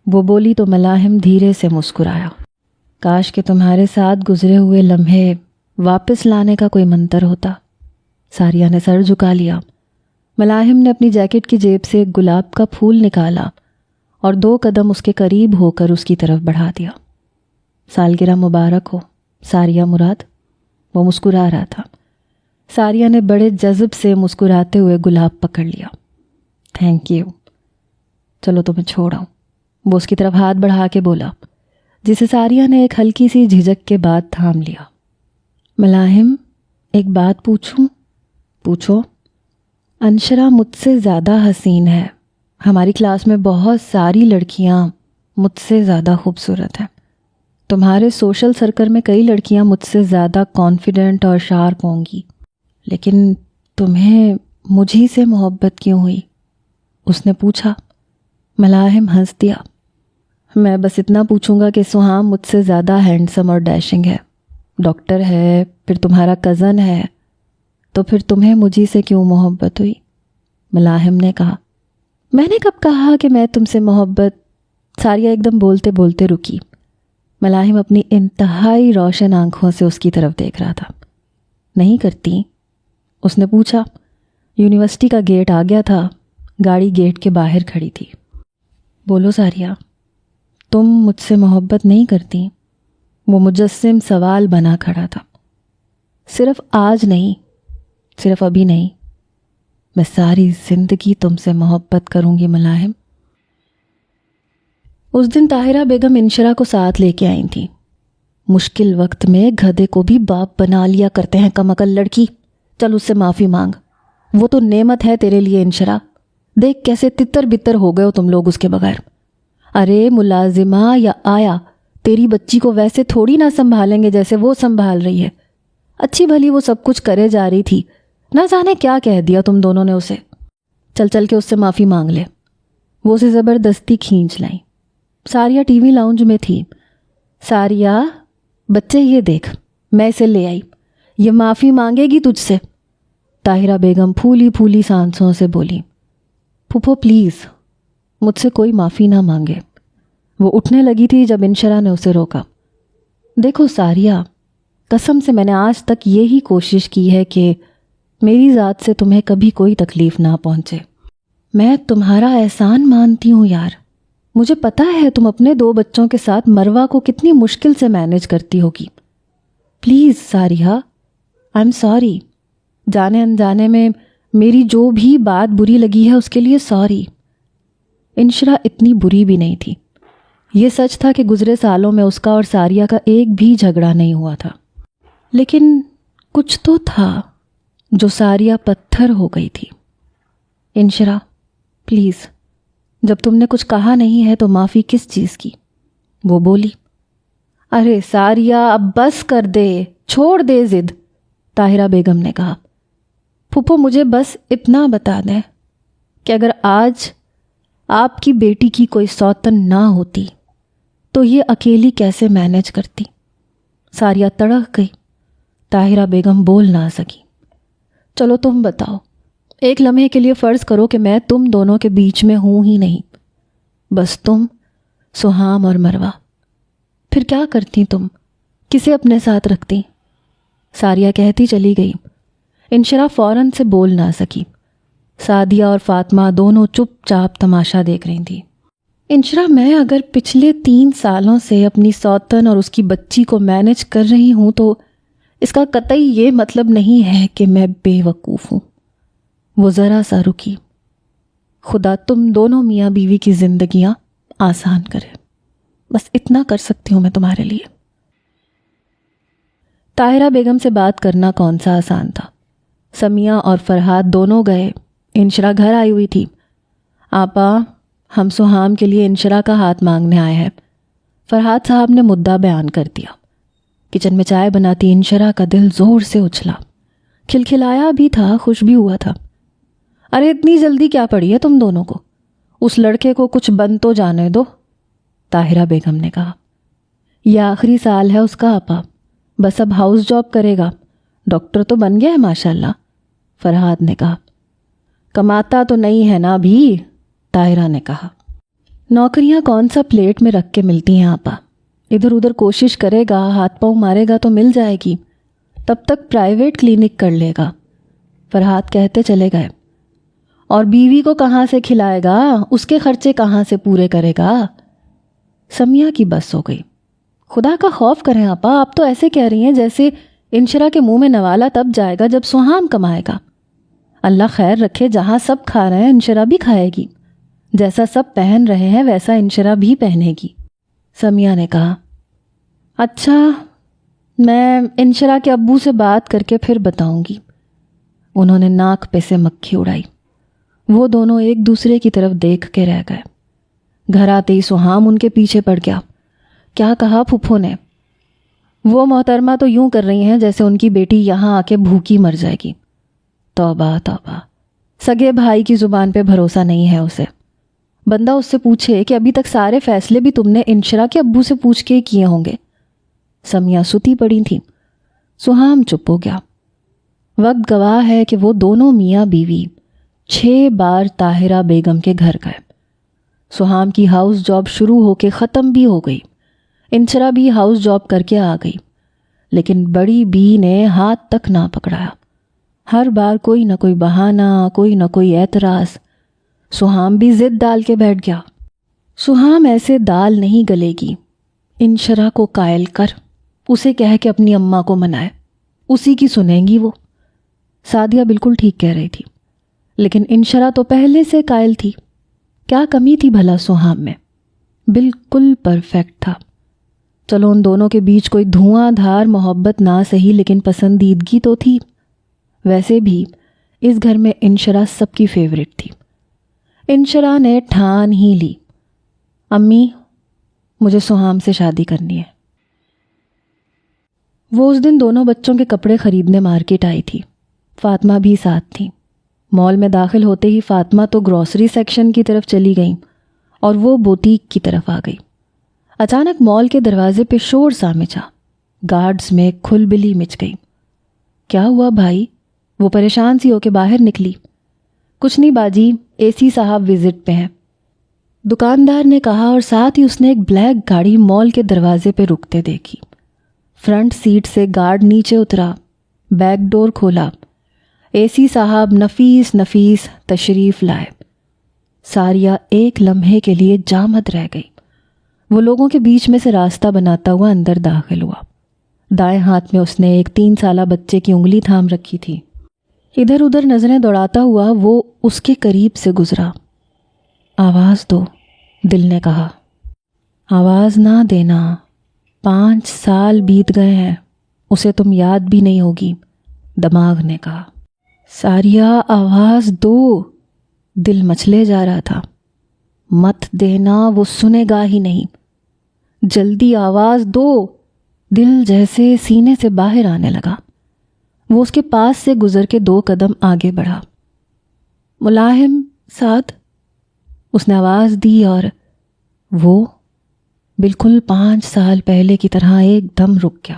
وہ بولی تو ملاحم دھیرے سے مسکرایا۔ کاش کہ تمہارے ساتھ گزرے ہوئے لمحے واپس لانے کا کوئی منتر ہوتا۔ ساریہ نے سر جھکا لیا۔ ملاحم نے اپنی جیکٹ کی جیب سے ایک گلاب کا پھول نکالا اور 2 قدم اس کے قریب ہو کر اس کی طرف بڑھا دیا۔ سالگرہ مبارک ہو، ساریہ مراد۔ وہ مسکرا رہا تھا۔ ساریہ نے بڑے جذب سے مسکراتے ہوئے گلاب پکڑ لیا۔ Thank you. چلو تمہیں چھوڑاؤں، وہ اس کی طرف ہاتھ بڑھا کے بولا، جسے ساریہ نے ایک ہلکی سی جھجک کے بعد تھام لیا۔ ملاحم، ایک بات پوچھوں؟ پوچھو۔ انشرا مجھ سے زیادہ حسین ہے۔ ہماری کلاس میں بہت ساری لڑکیاں مجھ سے زیادہ خوبصورت ہیں۔ تمہارے سوشل سرکل میں کئی لڑکیاں مجھ سے زیادہ کانفیڈنٹ اور شارپ ہوں گی، لیکن تمہیں مجھی سے محبت کیوں ہوئی؟ اس نے پوچھا۔ ملاحم ہنس دیا۔ میں بس اتنا پوچھوں گا کہ سہام مجھ سے زیادہ ہینڈسم اور ڈیشنگ ہے، ڈاکٹر ہے، پھر تمہارا کزن ہے، تو پھر تمہیں مجھی سے کیوں محبت ہوئی؟ ملاحم نے کہا۔ میں نے کب کہا کہ میں تم سے محبت؟ ساریہ ایک دم بولتے بولتے رکی۔ ملاحم اپنی انتہائی روشن آنکھوں سے اس کی طرف دیکھ رہا تھا۔ نہیں کرتی؟ اس نے پوچھا۔ یونیورسٹی کا گیٹ آ گیا تھا، گاڑی گیٹ کے باہر کھڑی تھی۔ بولو ساریہ، تم مجھ سے محبت نہیں کرتی؟ وہ مجسم سوال بنا کھڑا تھا۔ صرف آج نہیں، صرف ابھی نہیں، میں ساری زندگی تم سے محبت کروں گی ملاحم۔ اس دن طاہرہ بیگم انشرا کو ساتھ لے کے آئی تھیں۔ مشکل وقت میں گدھے کو بھی باپ بنا لیا کرتے ہیں کم عقل لڑکی، چل اس سے معافی مانگ، وہ تو نعمت ہے تیرے لیے انشرا۔ دیکھ کیسے تتر بتر ہو گئے ہو تم لوگ اس کے بغیر۔ ارے ملازمہ یا آیا تیری بچی کو ویسے تھوڑی نہ سنبھالیں گے جیسے وہ سنبھال رہی ہے۔ اچھی بھلی وہ سب کچھ کرے جا رہی تھی، نہ جانے کیا کہہ دیا تم دونوں نے اسے۔ چل چل کے اس سے معافی مانگ لے۔ وہ اسے زبردستی کھینچ لائیں۔ ساریہ ٹی وی لاؤنج میں تھی۔ ساریہ، بچے یہ دیکھ، میں اسے لے آئی، یہ معافی مانگے گی تجھ سے۔ طاہرہ بیگم پھولی پھولی سانسوں سے بولی۔ پھوپھو پلیز، مجھ سے کوئی معافی نہ مانگے۔ وہ اٹھنے لگی تھی جب انشرا نے اسے روکا۔ دیکھو ساریہ، قسم سے میں نے آج تک یہی کوشش کی ہے کہ میری ذات سے تمہیں کبھی کوئی تکلیف نہ پہنچے۔ میں تمہارا احسان مانتی ہوں یار، مجھے پتہ ہے تم اپنے 2 بچوں کے ساتھ مروہ کو کتنی مشکل سے مینج کرتی ہوگی۔ Please Sariya, I am sorry, جانے انجانے میں میری جو بھی بات بری لگی ہے اس کے لیے سوری۔ انشرا اتنی بری بھی نہیں تھی۔ یہ سچ تھا کہ گزرے سالوں میں اس کا اور ساریہ کا ایک بھی جھگڑا نہیں ہوا تھا، لیکن کچھ تو تھا جو ساریہ پتھر ہو گئی تھی۔ انشرا پلیز، جب تم نے کچھ کہا نہیں ہے تو معافی کس چیز کی؟ وہ بولی۔ ارے ساریہ اب بس کر دے، چھوڑ دے ضد، طاہرہ بیگم نے کہا۔ پھوپھو مجھے بس اتنا بتا دیں کہ اگر آج آپ کی بیٹی کی کوئی سوتن نہ ہوتی تو یہ اکیلی کیسے مینج کرتی؟ ساریہ تڑک گئی۔ طاہرہ بیگم بول نہ سکی۔ چلو تم بتاؤ، ایک لمحے کے لیے فرض کرو کہ میں تم دونوں کے بیچ میں ہوں ہی نہیں، بس تم، سہام اور مروہ، پھر کیا کرتی تم؟ کسے اپنے ساتھ رکھتی؟ ساریہ کہتی چلی گئی۔ انشرا فوراً سے بول نہ سکی۔ سعدیہ اور فاطمہ دونوں چپ چاپ تماشا دیکھ رہی تھیں۔ انشرا، میں اگر پچھلے 3 سالوں سے اپنی سوتن اور اس کی بچی کو مینج کر رہی ہوں تو اس کا قطعی یہ مطلب نہیں ہے کہ میں بے وقوف ہوں۔ وہ ذرا سا رکی۔ خدا تم دونوں میاں بیوی کی زندگیاں آسان کرے، بس اتنا کر سکتی ہوں میں تمہارے لیے۔ طاہرہ بیگم سے بات کرنا کون سا آسان تھا۔ سمیہ اور فرحات دونوں گئے۔ انشرا گھر آئی ہوئی تھی۔ آپا، ہم سہام کے لیے انشرا کا ہاتھ مانگنے آئے ہیں۔ فرحات صاحب نے مدعا بیان کر دیا۔ کچن میں چائے بناتی انشرا کا دل زور سے اچھلا، کھلکھلایا بھی تھا، خوش بھی ہوا تھا۔ ارے اتنی جلدی کیا پڑی ہے تم دونوں کو؟ اس لڑکے کو کچھ بن تو جانے دو، طاہرہ بیگم نے کہا۔ یہ آخری سال ہے اس کا آپا، بس اب ہاؤس جاب کرے گا، ڈاکٹر تو بن گیا ہے ماشاءاللہ، فرحات نے کہا۔ کماتا تو نہیں ہے نا ابھی، طاہرہ نے کہا۔ نوکریاں کون سا پلیٹ میں رکھ کے ملتی ہیں آپا، ادھر ادھر کوشش کرے گا، ہاتھ پاؤں مارے گا تو مل جائے گی، تب تک پرائیویٹ کلینک کر لے گا، فرحات کہتے چلے گئے۔ اور بیوی کو کہاں سے کھلائے گا، اس کے خرچے کہاں سے پورے کرے گا؟ سمیہ کی بس ہو گئی۔ خدا کا خوف کریں آپا، آپ تو ایسے کہہ رہی ہیں جیسے انشرا کے منہ میں نوالا تب جائے گا جب سہام کمائے گا۔ اللہ خیر رکھے، جہاں سب کھا رہے ہیں انشرا بھی کھائے گی، جیسا سب پہن رہے ہیں ویسا انشرا بھی پہنے گی، سمیہ نے کہا۔ اچھا، میں انشرا کے ابو سے بات کر کے پھر بتاؤں گی۔ انہوں نے ناک پہ سے مکھی اڑائی۔ وہ دونوں ایک دوسرے کی طرف دیکھ کے رہ گئے۔ گھر آتے ہی سہام ان کے پیچھے پڑ گیا۔ کیا کہا پھپھو نے؟ وہ محترمہ تو یوں کر رہی ہیں جیسے ان کی بیٹی یہاں آ کے بھوکی مر جائے گی۔ توبہ توبہ، سگے بھائی کی زبان پہ بھروسہ نہیں ہے اسے۔ بندہ اس سے پوچھے کہ ابھی تک سارے فیصلے بھی تم نے انشرا کے ابو سے پوچھ کے کیے ہوں گے۔ سمیہ ستی پڑی تھی۔ سہام چپ ہو گیا۔ وقت گواہ ہے کہ وہ دونوں میاں بیوی 6 بار طاہرہ بیگم کے گھر گئے۔ سہام کی ہاؤس جاب شروع ہو کے ختم بھی ہو گئی، انشرا بھی ہاؤس جاب کر کے آ گئی، لیکن بڑی بی نے ہاتھ تک نہ پکڑایا۔ ہر بار کوئی نہ کوئی بہانہ، کوئی نہ کوئی اعتراض۔ سہام بھی ضد ڈال کے بیٹھ گیا۔ سہام ایسے دال نہیں گلے گی، انشرا کو قائل کر، اسے کہہ کے اپنی اماں کو منائے، اسی کی سنیں گی وہ۔ سعدیہ بالکل ٹھیک کہہ رہی تھی، لیکن انشرا تو پہلے سے قائل تھی۔ کیا کمی تھی بھلا سہام میں؟ بالکل پرفیکٹ تھا۔ چلو ان دونوں کے بیچ کوئی دھواں دھار محبت نہ سہی، لیکن پسندیدگی تو تھی۔ ویسے بھی اس گھر میں انشرا سب کی فیورٹ تھی۔ انشرا نے ٹھان ہی لی، امی مجھے سہام سے شادی کرنی ہے۔ وہ اس دن دونوں بچوں کے کپڑے خریدنے مارکیٹ آئی تھی۔ فاطمہ بھی ساتھ تھی۔ مال میں داخل ہوتے ہی فاطمہ تو گروسری سیکشن کی طرف چلی گئیں اور وہ بوتیک کی طرف آ گئی۔ اچانک مال کے دروازے پہ شور سا مچا۔ گارڈز میں کھلبلی مچ گئی۔ کیا ہوا بھائی؟ وہ پریشان سی ہو کے باہر نکلی۔ کچھ نہیں باجی، اے سی صاحب وزٹ پہ ہیں، دکاندار نے کہا، اور ساتھ ہی اس نے ایک بلیک گاڑی مال کے دروازے پہ رکتے دیکھی۔ فرنٹ سیٹ سے گارڈ نیچے اترا، بیک ڈور کھولا، اے سی صاحب نفیس تشریف لائے۔ ساریہ ایک لمحے کے لیے جامد رہ گئی۔ وہ لوگوں کے بیچ میں سے راستہ بناتا ہوا اندر داخل ہوا۔ دائیں ہاتھ میں اس نے ایک 3 سالہ بچے کی انگلی تھام رکھی تھی۔ ادھر ادھر نظریں دوڑاتا ہوا وہ اس کے قریب سے گزرا۔ آواز دو، دل نے کہا۔ آواز نہ دینا، 5 سال بیت گئے ہیں، اسے تم یاد بھی نہیں ہوگی، دماغ نے کہا۔ ساریہ آواز دو، دل مچلے جا رہا تھا۔ مت دینا، وہ سنے گا ہی نہیں، جلدی آواز دو، دل جیسے سینے سے باہر آنے لگا۔ وہ اس کے پاس سے گزر کے 2 قدم آگے بڑھا۔ ملاحم سعد، اس نے آواز دی، اور وہ بالکل 5 سال پہلے کی طرح ایک دم رک گیا۔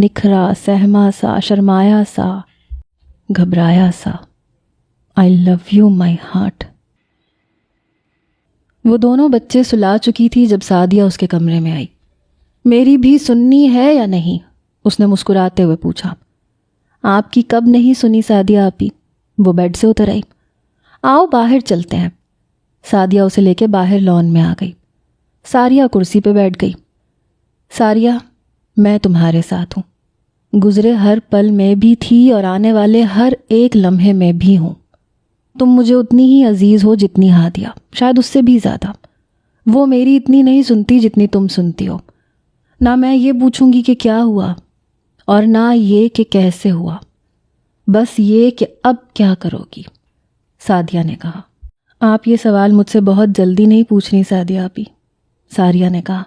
نکھرا، سہما سا، شرمایا سا، گھبرایا سا. آئی لو یو مائی ہارٹ. وہ دونوں بچے سلا چکی تھی جب سعدیہ اس کے کمرے میں آئی. میری بھی سننی ہے یا نہیں؟ اس نے مسکراتے ہوئے پوچھا. آپ کی کب نہیں سنی سعدیہ آپی؟ وہ بیڈ سے اتر آئی. آؤ باہر چلتے ہیں. سعدیہ اسے لے کے باہر لان میں آ گئی. ساریہ کرسی پہ بیٹھ گئی. ساریہ، میں تمہارے ساتھ ہوں. گزرے ہر پل میں بھی تھی اور آنے والے ہر ایک لمحے میں بھی ہوں. تم مجھے اتنی ہی عزیز ہو جتنی ہادیہ، شاید اس سے بھی زیادہ. وہ میری اتنی نہیں سنتی جتنی تم سنتی ہو. نہ میں یہ پوچھوں گی کہ کیا ہوا، اور نہ یہ کہ کیسے ہوا، بس یہ کہ اب کیا کرو گی. سعدیہ نے کہا. آپ یہ سوال مجھ سے بہت جلدی نہیں پوچھ رہی سعدیہ آپی. ساریہ نے کہا.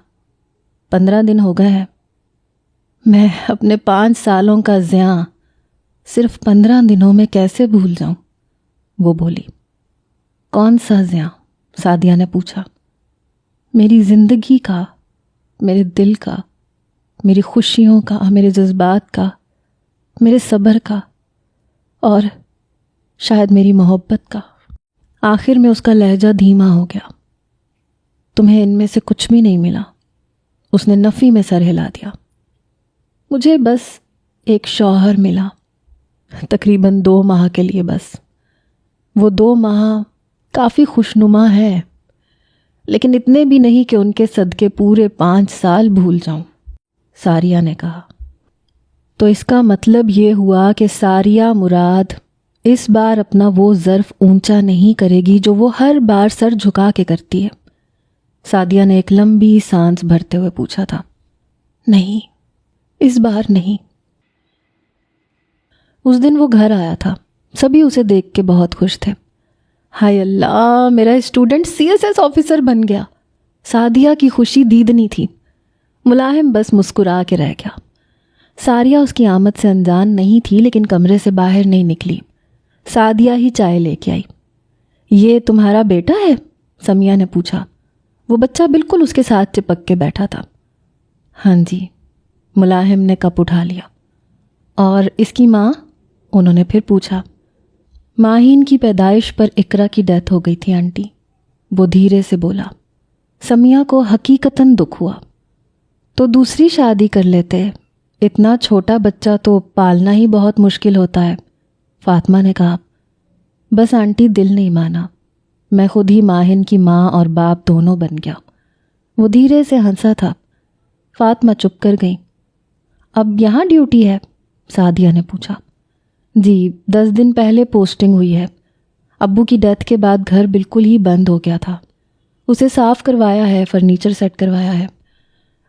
15 دن ہو گئے ہیں. میں اپنے 5 سالوں کا زیاں صرف 15 دنوں میں کیسے بھول جاؤں؟ وہ بولی. کون سا زیاں؟ سعدیہ نے پوچھا. میری زندگی کا، میرے دل کا، میری خوشیوں کا، میرے جذبات کا، میرے صبر کا، اور شاید میری محبت کا. آخر میں اس کا لہجہ دھیما ہو گیا. تمہیں ان میں سے کچھ بھی نہیں ملا؟ اس نے نفی میں سر ہلا دیا. مجھے بس ایک شوہر ملا، تقریباً 2 ماہ کے لیے بس. وہ 2 ماہ کافی خوشنما ہے، لیکن اتنے بھی نہیں کہ ان کے صدقے پورے 5 سال بھول جاؤں. ساریہ نے کہا. تو اس کا مطلب یہ ہوا کہ ساریہ مراد اس بار اپنا وہ ظرف اونچا نہیں کرے گی جو وہ ہر بار سر جھکا کے کرتی ہے. سعدیہ نے ایک لمبی سانس بھرتے ہوئے پوچھا تھا. نہیں، اس بار نہیں. اس دن وہ گھر آیا تھا. سبھی اسے دیکھ کے بہت خوش تھے. ہائے اللہ، میرا اسٹوڈنٹ CSS آفیسر بن گیا. سعدیہ کی خوشی دیدنی تھی. ملاحم بس مسکرا کے رہ گیا. ساریہ اس کی آمد سے انجان نہیں تھی، لیکن کمرے سے باہر نہیں نکلی. سعدیہ ہی چائے لے کے آئی. یہ تمہارا بیٹا ہے؟ سمیہ نے پوچھا. وہ بچہ بالکل اس کے ساتھ چپک کے بیٹھا تھا. ہاں جی. ملاحم نے کپ اٹھا لیا. اور اس کی ماں؟ انہوں نے پھر پوچھا. ماہین کی پیدائش پر اقرا کی ڈیتھ ہو گئی تھی آنٹی. وہ دھیرے سے بولا. سمیہ کو حقیقتاً دکھ ہوا. تو دوسری شادی کر لیتے. اتنا چھوٹا بچہ تو پالنا ہی بہت مشکل ہوتا ہے. فاطمہ نے کہا. بس آنٹی دل نہیں مانا. میں خود ہی ماہین کی ماں اور باپ دونوں بن گیا. وہ دھیرے سے ہنسا تھا. فاطمہ چپ کر گئی. اب یہاں ڈیوٹی ہے؟ سعدیہ نے پوچھا. جی، 10 دن پہلے پوسٹنگ ہوئی ہے. ابو کی ڈیتھ کے بعد گھر بالکل ہی بند ہو گیا تھا. اسے صاف کروایا ہے، فرنیچر سیٹ کروایا ہے.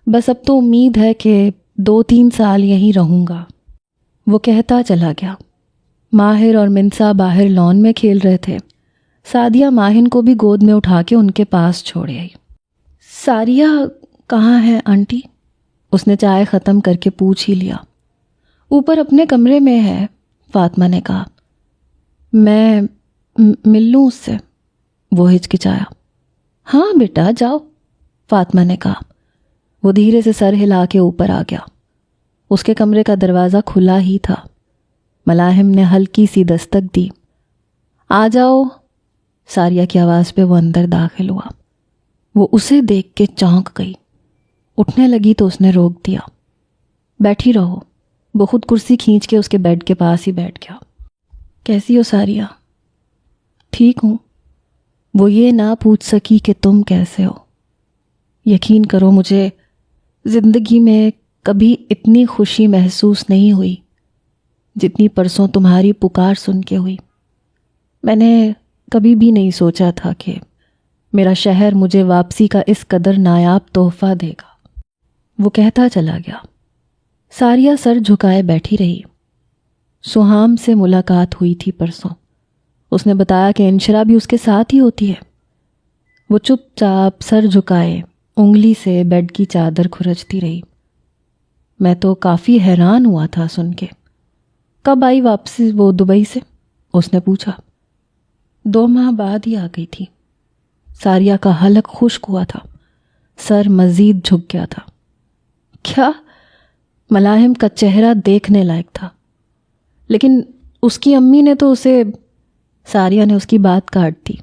بس اب تو امید ہے کہ 2-3 سال یہیں رہوں گا. وہ کہتا چلا گیا. ماہر اور منسا باہر لان میں کھیل رہے تھے. سعدیہ ماہن کو بھی گود میں اٹھا کے ان کے پاس چھوڑے آئی. ساریہ کہاں ہے آنٹی؟ اس نے چائے ختم کر کے پوچھ ہی لیا. اوپر اپنے کمرے میں ہے، فاطمہ نے کہا. میں مل لوں اس سے؟ وہ ہچکچایا. ہاں بیٹا جاؤ، فاطمہ نے کہا. وہ دھیرے سے سر ہلا کے اوپر آ گیا. اس کے کمرے کا دروازہ کھلا ہی تھا. ملاحم نے ہلکی سی دستک دی. آ جاؤ. ساریہ کی آواز پہ وہ اندر داخل ہوا. وہ اسے دیکھ کے چونک گئی. اٹھنے لگی تو اس نے روک دیا. بیٹھی رہو. وہ خود کرسی کھینچ کے اس کے بیڈ کے پاس ہی بیٹھ گیا. کیسی ہو ساریہ؟ ٹھیک ہوں. وہ یہ نہ پوچھ سکی کہ تم کیسے ہو. یقین کرو مجھے زندگی میں کبھی اتنی خوشی محسوس نہیں ہوئی جتنی پرسوں تمہاری پکار سن کے ہوئی. میں نے کبھی بھی نہیں سوچا تھا کہ میرا شہر مجھے واپسی کا اس قدر نایاب تحفہ دے گا. وہ کہتا چلا گیا. ساریہ سر جھکائے بیٹھی رہی. سہام سے ملاقات ہوئی تھی پرسوں. اس نے بتایا کہ انشرا بھی اس کے ساتھ ہی ہوتی ہے. وہ چپ چاپ سر جھکائے انگلی سے بیڈ کی چادر کھرچتی رہی. میں تو کافی حیران ہوا تھا سن کے. کب آئی واپسی وہ دبئی سے؟ اس نے پوچھا. 2 ماہ بعد ہی آ گئی تھی. ساریہ کا حلق خشک ہوا تھا. سر مزید جھک گیا تھا. کیا ملاحم کا چہرہ دیکھنے لائق تھا، لیکن اس کی امی نے تو اسے، ساریہ نے اس کی بات کاٹ دی۔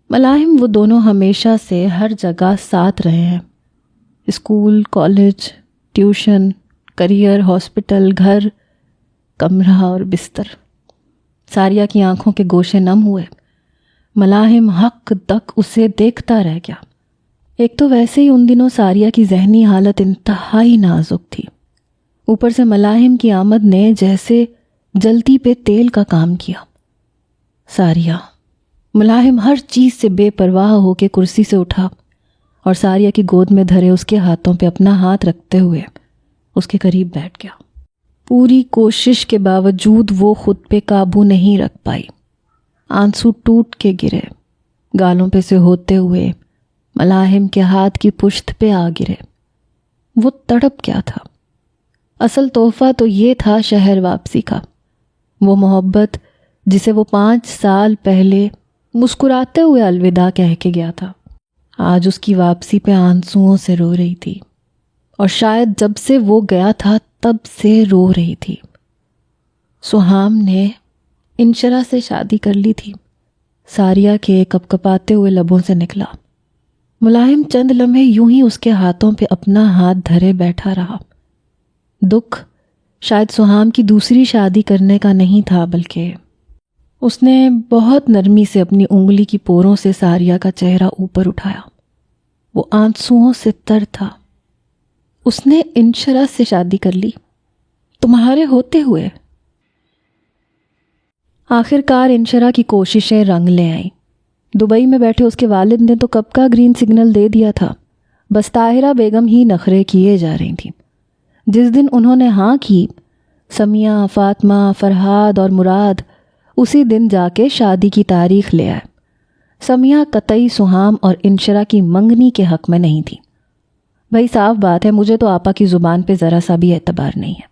ملاحم وہ دونوں ہمیشہ سے ہر جگہ ساتھ رہے ہیں، school, college, tuition, career, hospital, گھر، کمرہ اور بستر۔ ساریہ کی آنکھوں کے گوشے نم ہوئے۔ ملاحم حق تک اسے دیکھتا رہ گیا۔ ایک تو ویسے ہی ان دنوں ساریہ کی ذہنی حالت انتہائی نازک تھی، اوپر سے ملاحم کی آمد نے جیسے جلتی پہ تیل کا کام کیا۔ ساریہ، ملاحم ہر چیز سے بے پرواہ ہو کے کرسی سے اٹھا اور ساریہ کی گود میں دھرے اس کے ہاتھوں پہ اپنا ہاتھ رکھتے ہوئے اس کے قریب بیٹھ گیا۔ پوری کوشش کے باوجود وہ خود پہ قابو نہیں رکھ پائی۔ آنسو ٹوٹ کے گرے، گالوں پہ سے ہوتے ہوئے ملاحم کے ہاتھ کی پشت پہ آ گرے۔ وہ تڑپ کیا تھا؟ اصل تحفہ تو یہ تھا شہر واپسی کا، وہ محبت جسے وہ 5 سال پہلے مسکراتے ہوئے الوداع کہہ کے گیا تھا۔ آج اس کی واپسی پہ آنسوؤں سے رو رہی تھی، اور شاید جب سے وہ گیا تھا تب سے رو رہی تھی۔ سہام نے انشرا سے شادی کر لی تھی، ساریہ کے کپکپاتے ہوئے لبوں سے نکلا۔ ملاحم چند لمحے یوں ہی اس کے ہاتھوں پہ اپنا ہاتھ دھرے بیٹھا رہا۔ دکھ شاید سہام کی دوسری شادی کرنے کا نہیں تھا، بلکہ اس نے بہت نرمی سے اپنی انگلی کی پوروں سے ساریہ کا چہرہ اوپر اٹھایا۔ وہ آنسوؤں سے تر تھا۔ اس نے انشرا سے شادی کر لی، تمہارے ہوتے ہوئے؟ آخر کار انشرا کی کوششیں رنگ لے آئیں۔ دبئی میں بیٹھے اس کے والد نے تو کب کا گرین سگنل دے دیا تھا، بس طاہرہ بیگم ہی نخرے کیے جا رہی تھیں۔ جس دن انہوں نے ہاں کی، سمیہ، فاطمہ، فرحاد اور مراد اسی دن جا کے شادی کی تاریخ لے آئے۔ سمیہ قطعی سہام اور انشرا کی منگنی کے حق میں نہیں تھی۔ بھائی صاف بات ہے، مجھے تو آپا کی زبان پہ ذرا سا بھی اعتبار نہیں ہے۔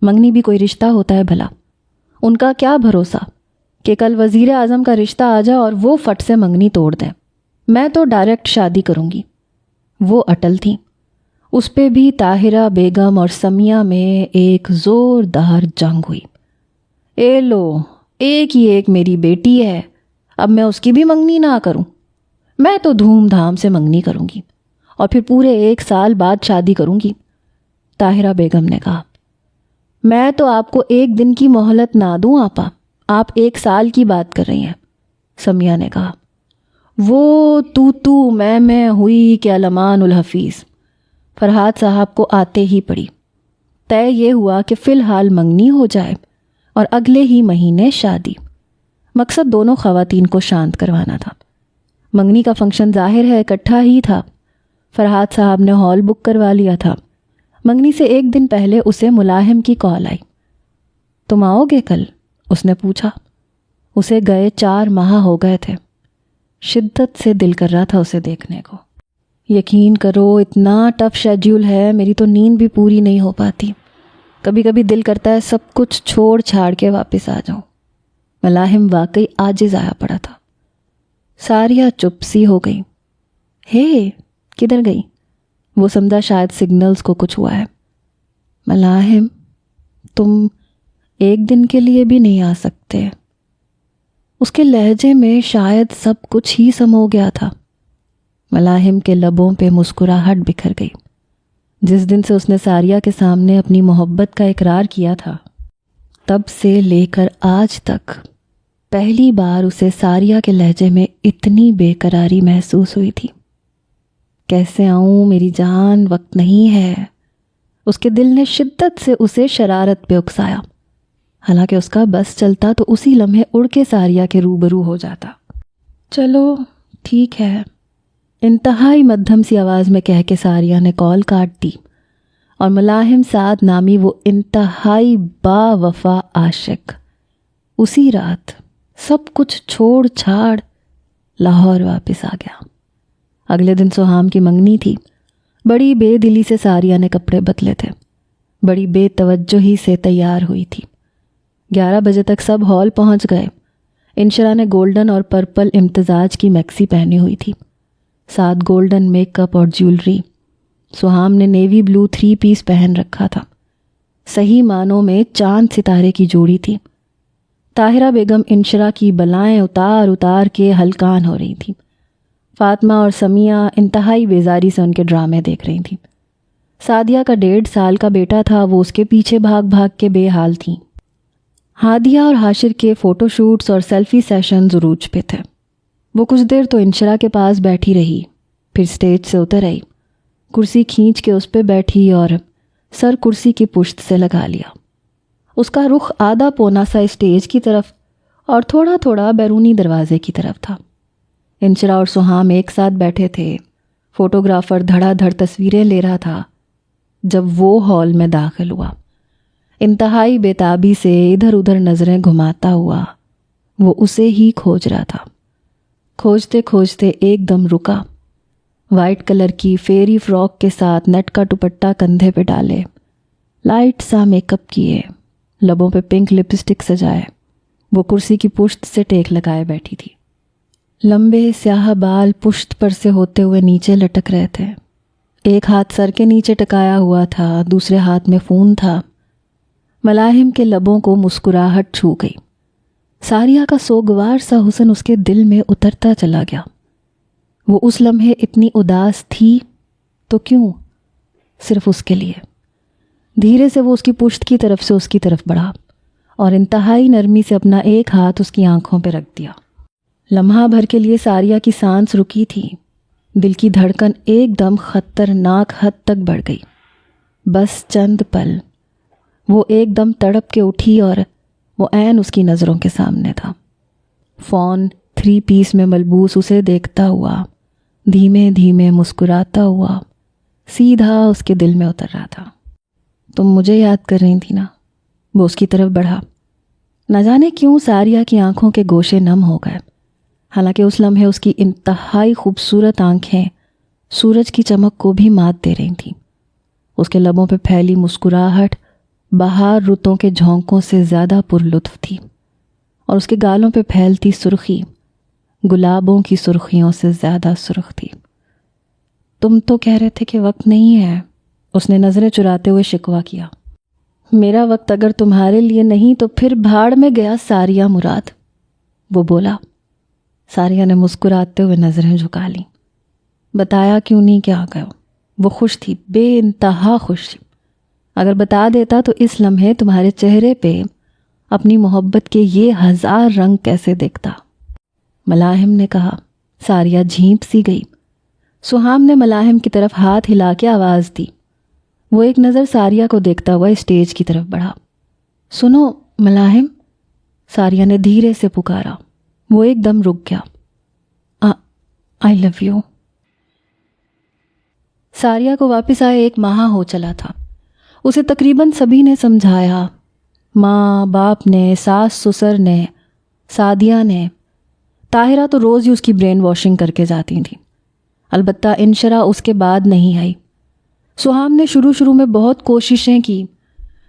منگنی بھی کوئی رشتہ ہوتا ہے بھلا؟ ان کا کیا بھروسہ کہ کل وزیر اعظم کا رشتہ آ جائے اور وہ فٹ سے منگنی توڑ دیں۔ میں تو ڈائریکٹ شادی کروں گی۔ وہ اٹل تھیں۔ اس پہ بھی طاہرہ بیگم اور سمیہ میں ایک زوردار جنگ ہوئی۔ اے لو، ایک ہی ایک میری بیٹی ہے، اب میں اس کی بھی منگنی نہ کروں؟ میں تو دھوم دھام سے منگنی کروں گی، اور پھر پورے 1 سال بعد شادی کروں گی۔ طاہرہ بیگم نے کہا، میں تو آپ کو 1 دن کی مہلت نہ دوں آپا، آپ 1 سال کی بات کر رہی ہیں۔ سمیہ نے کہا، وہ تو میں ہوئی کہ علمان الحفیظ۔ فرحاد صاحب کو آتے ہی پڑی۔ طے یہ ہوا کہ فی الحال منگنی ہو جائے اور اگلے ہی مہینے شادی۔ مقصد دونوں خواتین کو شانت کروانا تھا۔ منگنی کا فنکشن ظاہر ہے اکٹھا ہی تھا۔ فرحاد صاحب نے ہال بک کروا لیا تھا۔ منگنی سے 1 دن پہلے اسے ملاحم کی کال آئی۔ تم آؤ گے کل؟ اس نے پوچھا۔ اسے گئے 4 ماہ ہو گئے تھے۔ شدت سے دل کر رہا تھا اسے دیکھنے کو۔ یقین کرو اتنا ٹف شیڈیول ہے، میری تو نیند بھی پوری نہیں ہو پاتی۔ کبھی کبھی دل کرتا ہے سب کچھ چھوڑ چھاڑ کے واپس آ جاؤں۔ ملاحم واقعی عاجز آیا پڑا تھا۔ ساریہ چپ سی ہو گئی۔ ہے کدھر گئی؟ وہ سمجھا شاید سگنلز کو کچھ ہوا ہے۔ ملاحم، تم 1 دن کے لیے بھی نہیں آ سکتے؟ اس کے لہجے میں شاید سب کچھ ہی سمو گیا تھا۔ ملاحم کے لبوں پہ مسکراہٹ بکھر گئی۔ جس دن سے اس نے ساریہ کے سامنے اپنی محبت کا اقرار کیا تھا، تب سے لے کر آج تک پہلی بار اسے ساریہ کے لہجے میں اتنی بے قراری محسوس ہوئی تھی۔ کیسے آؤں میری جان، وقت نہیں ہے۔ اس کے دل نے شدت سے اسے شرارت پہ اکسایا۔ حالانکہ اس کا بس چلتا تو اسی لمحے اڑ کے ساریہ کے روبرو ہو جاتا۔ چلو ٹھیک ہے، انتہائی مدھم سی آواز میں کہہ کے ساریہ نے کال کاٹ دی، اور ملاحم سعد نامی وہ انتہائی با وفا عاشق اسی رات سب کچھ چھوڑ چھاڑ لاہور واپس آ گیا۔ اگلے دن سہام کی منگنی تھی۔ بڑی بے دلی سے ساریہ نے کپڑے بدلے تھے، بڑی بے توجہی سے تیار ہوئی تھی۔ 11 بجے تک سب ہال پہنچ گئے۔ انشرا نے گولڈن اور پرپل امتزاج کی میکسی پہنی ہوئی تھی، ساتھ گولڈن میک اپ اور جیولری۔ سہام نے نیوی بلو 3 پیس پہن رکھا تھا۔ صحیح معنوں میں چاند ستارے کی جوڑی تھی۔ طاہرہ بیگم انشرا کی بلائیں اتار اتار کے ہلکان ہو رہی تھیں۔ فاطمہ اور سمیہ انتہائی بیزاری سے ان کے ڈرامے دیکھ رہی تھیں۔ سعدیہ کا 1.5 سال کا بیٹا تھا، وہ اس کے پیچھے بھاگ بھاگ کے بے حال تھیں۔ ہادیہ اور حاشر کے فوٹو شوٹس اور سیلفی سیشنز عروج پہ تھے۔ وہ کچھ دیر تو انشرا کے پاس بیٹھی رہی، پھر سٹیج سے اتر آئی، کرسی کھینچ کے اس پہ بیٹھی اور سر کرسی کی پشت سے لگا لیا۔ اس کا رخ آدھا پونا سا اسٹیج کی طرف اور تھوڑا تھوڑا بیرونی دروازے کی طرف تھا۔ انشرا اور سہام ایک ساتھ بیٹھے تھے۔ فوٹوگرافر دھڑا دھڑ تصویریں لے رہا تھا جب وہ ہال میں داخل ہوا۔ انتہائی بےتابی سے ادھر ادھر نظریں گھماتا ہوا وہ اسے ہی کھوج رہا تھا۔ کھوجتے کھوجتے ایک دم رکا، وائٹ کلر کی فیری فراک کے ساتھ نیٹ کا دوپٹہ کندھے پہ ڈالے، لائٹ سا میک اپ کیے، لبوں پہ پنک لپسٹک سجائے، وہ کرسی کی پشت سے ٹیک لگائے بیٹھی تھی۔ لمبے سیاہ بال پشت پر سے ہوتے ہوئے نیچے لٹک رہے تھے۔ ایک ہاتھ سر کے نیچے ٹکایا ہوا تھا، دوسرے ہاتھ میں فون تھا۔ ملاحم کے لبوں کو مسکراہٹ چھو گئی۔ ساریہ کا سوگوار سا حسن اس کے دل میں اترتا چلا گیا۔ وہ اس لمحے اتنی اداس تھی تو کیوں؟ صرف اس کے لیے۔ دھیرے سے وہ اس کی پشت کی طرف سے اس کی طرف بڑھا اور انتہائی نرمی سے اپنا ایک ہاتھ اس کی آنکھوں پہ رکھ دیا۔ لمحہ بھر کے لیے ساریہ کی سانس رکی تھی، دل کی دھڑکن ایک دم خطرناک حد تک بڑھ گئی۔ بس چند پل وہ ایک دم تڑپ کے اٹھی اور وہ عین اس کی نظروں کے سامنے تھا۔ فون 3 پیس میں ملبوس اسے دیکھتا ہوا، دھیمے دھیمے مسکراتا ہوا، سیدھا اس کے دل میں اتر رہا تھا۔ تم مجھے یاد کر رہی تھی نا؟ وہ اس کی طرف بڑھا۔ نہ جانے کیوں ساریہ کی آنکھوں کے گوشے نم ہو گئے، حالانکہ اس لمحے اس کی انتہائی خوبصورت آنکھیں سورج کی چمک کو بھی مات دے رہی تھیں۔ اس کے لبوں پہ پھیلی مسکراہٹ بہار رتوں کے جھونکوں سے زیادہ پرلطف تھی، اور اس کے گالوں پہ پھیلتی سرخی گلابوں کی سرخیوں سے زیادہ سرخ تھی۔ تم تو کہہ رہے تھے کہ وقت نہیں ہے، اس نے نظریں چراتے ہوئے شکوہ کیا۔ میرا وقت اگر تمہارے لیے نہیں تو پھر بھاڑ میں گیا ساریہ مراد، وہ بولا۔ ساریہ نے مسکراتے ہوئے نظریں جھکا لیں۔ بتایا کیوں نہیں کہ آ گئے؟ وہ خوش تھی، بے انتہا خوش تھی۔ اگر بتا دیتا تو اس لمحے تمہارے چہرے پہ اپنی محبت کے یہ 1000 رنگ کیسے دیکھتا، ملاحم نے کہا۔ ساریہ جھینپ سی گئی۔ سہام نے ملاحم کی طرف ہاتھ ہلا کے آواز دی۔ وہ ایک نظر ساریہ کو دیکھتا ہوا اسٹیج کی طرف بڑھا۔ سنو ملاحم، ساریہ نے دھیرے سے پکارا۔ وہ ایک دم رک گیا۔ آئی لو یو۔ ساریہ کو واپس آئے 1 ماہ ہو چلا تھا۔ اسے تقریباً سبھی نے سمجھایا، ماں باپ نے، ساس سسر نے، سعدیہ نے۔ طاہرہ تو روز ہی اس کی برین واشنگ کر کے جاتی تھیں، البتہ انشرا اس کے بعد نہیں آئی۔ سہام نے شروع میں بہت کوششیں کی،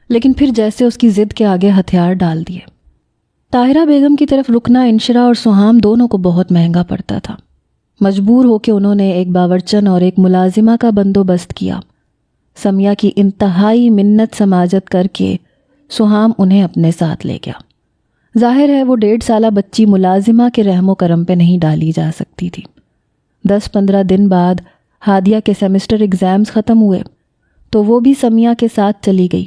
لیکن پھر جیسے اس کی ضد کے آگے ہتھیار ڈال دیے۔ طاہرہ بیگم کی طرف رکنا انشرا اور سہام دونوں کو بہت مہنگا پڑتا تھا۔ مجبور ہو کے انہوں نے ایک باورچن اور ایک ملازمہ کا بندوبست کیا۔ سمیہ کی انتہائی منت سماجت کر کے سہام انہیں اپنے ساتھ لے گیا۔ ظاہر ہے وہ 1.5 سالہ بچی ملازمہ کے رحم و کرم پہ نہیں ڈالی جا سکتی تھی۔ 10-15 دن بعد ہادیہ کے سیمسٹر ایگزامز ختم ہوئے تو وہ بھی سمیہ کے ساتھ چلی گئی،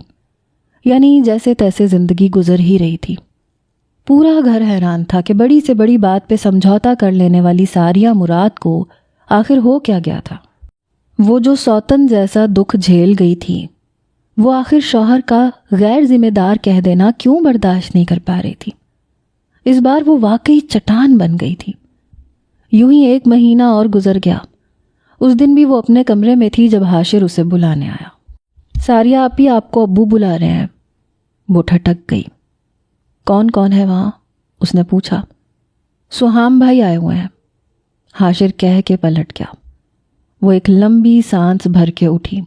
یعنی جیسے تیسے زندگی گزر ہی رہی تھی۔ پورا گھر حیران تھا کہ بڑی سے بڑی بات پہ سمجھوتا کر لینے والی ساریہ مراد کو آخر ہو کیا گیا تھا۔ وہ جو سوتن جیسا دکھ جھیل گئی تھی، وہ آخر شوہر کا غیر ذمہ دار کہہ دینا کیوں برداشت نہیں کر پا رہی تھی۔ اس بار وہ واقعی چٹان بن گئی تھی۔ یوں ہی 1 مہینہ اور گزر گیا۔ اس دن بھی وہ اپنے کمرے میں تھی جب حاشر اسے بلانے آیا۔ ساریہ آپی، آپ کو ابو بلا رہے ہیں۔ وہ ٹھٹک گئی۔ کون کون ہے وہاں؟ اس نے پوچھا۔ سہام بھائی آئے ہوئے ہیں، حاشر کہہ کے پلٹ گیا۔ وہ ایک لمبی سانس بھر کے اٹھی۔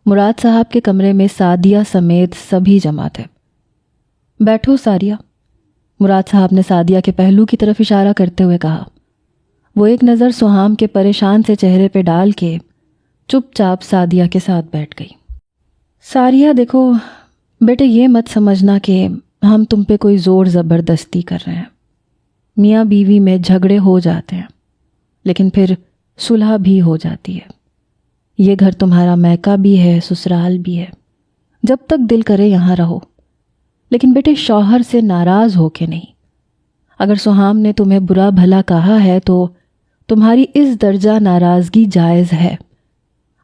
مراد صاحب کے کمرے میں سعدیہ سمیت سبھی جمع تھے۔ بیٹھو ساریہ، مراد صاحب نے سعدیہ کے پہلو کی طرف اشارہ کرتے ہوئے کہا۔ وہ ایک نظر سہام کے پریشان سے چہرے پہ ڈال کے چپ چاپ سعدیہ کے ساتھ بیٹھ گئی۔ ساریہ دیکھو، بیٹے یہ مت سمجھنا کہ ہم تم پہ کوئی زور زبردستی کر رہے ہیں. میاں بیوی میں جھگڑے ہو جاتے ہیں لیکن پھر صلح بھی ہو جاتی ہے. یہ گھر تمہارا میکہ بھی ہے، سسرال بھی ہے. جب تک دل کرے یہاں رہو، لیکن بیٹے شوہر سے ناراض ہو کے نہیں. اگر سہام نے تمہیں برا بھلا کہا ہے تو تمہاری اس درجہ ناراضگی جائز ہے.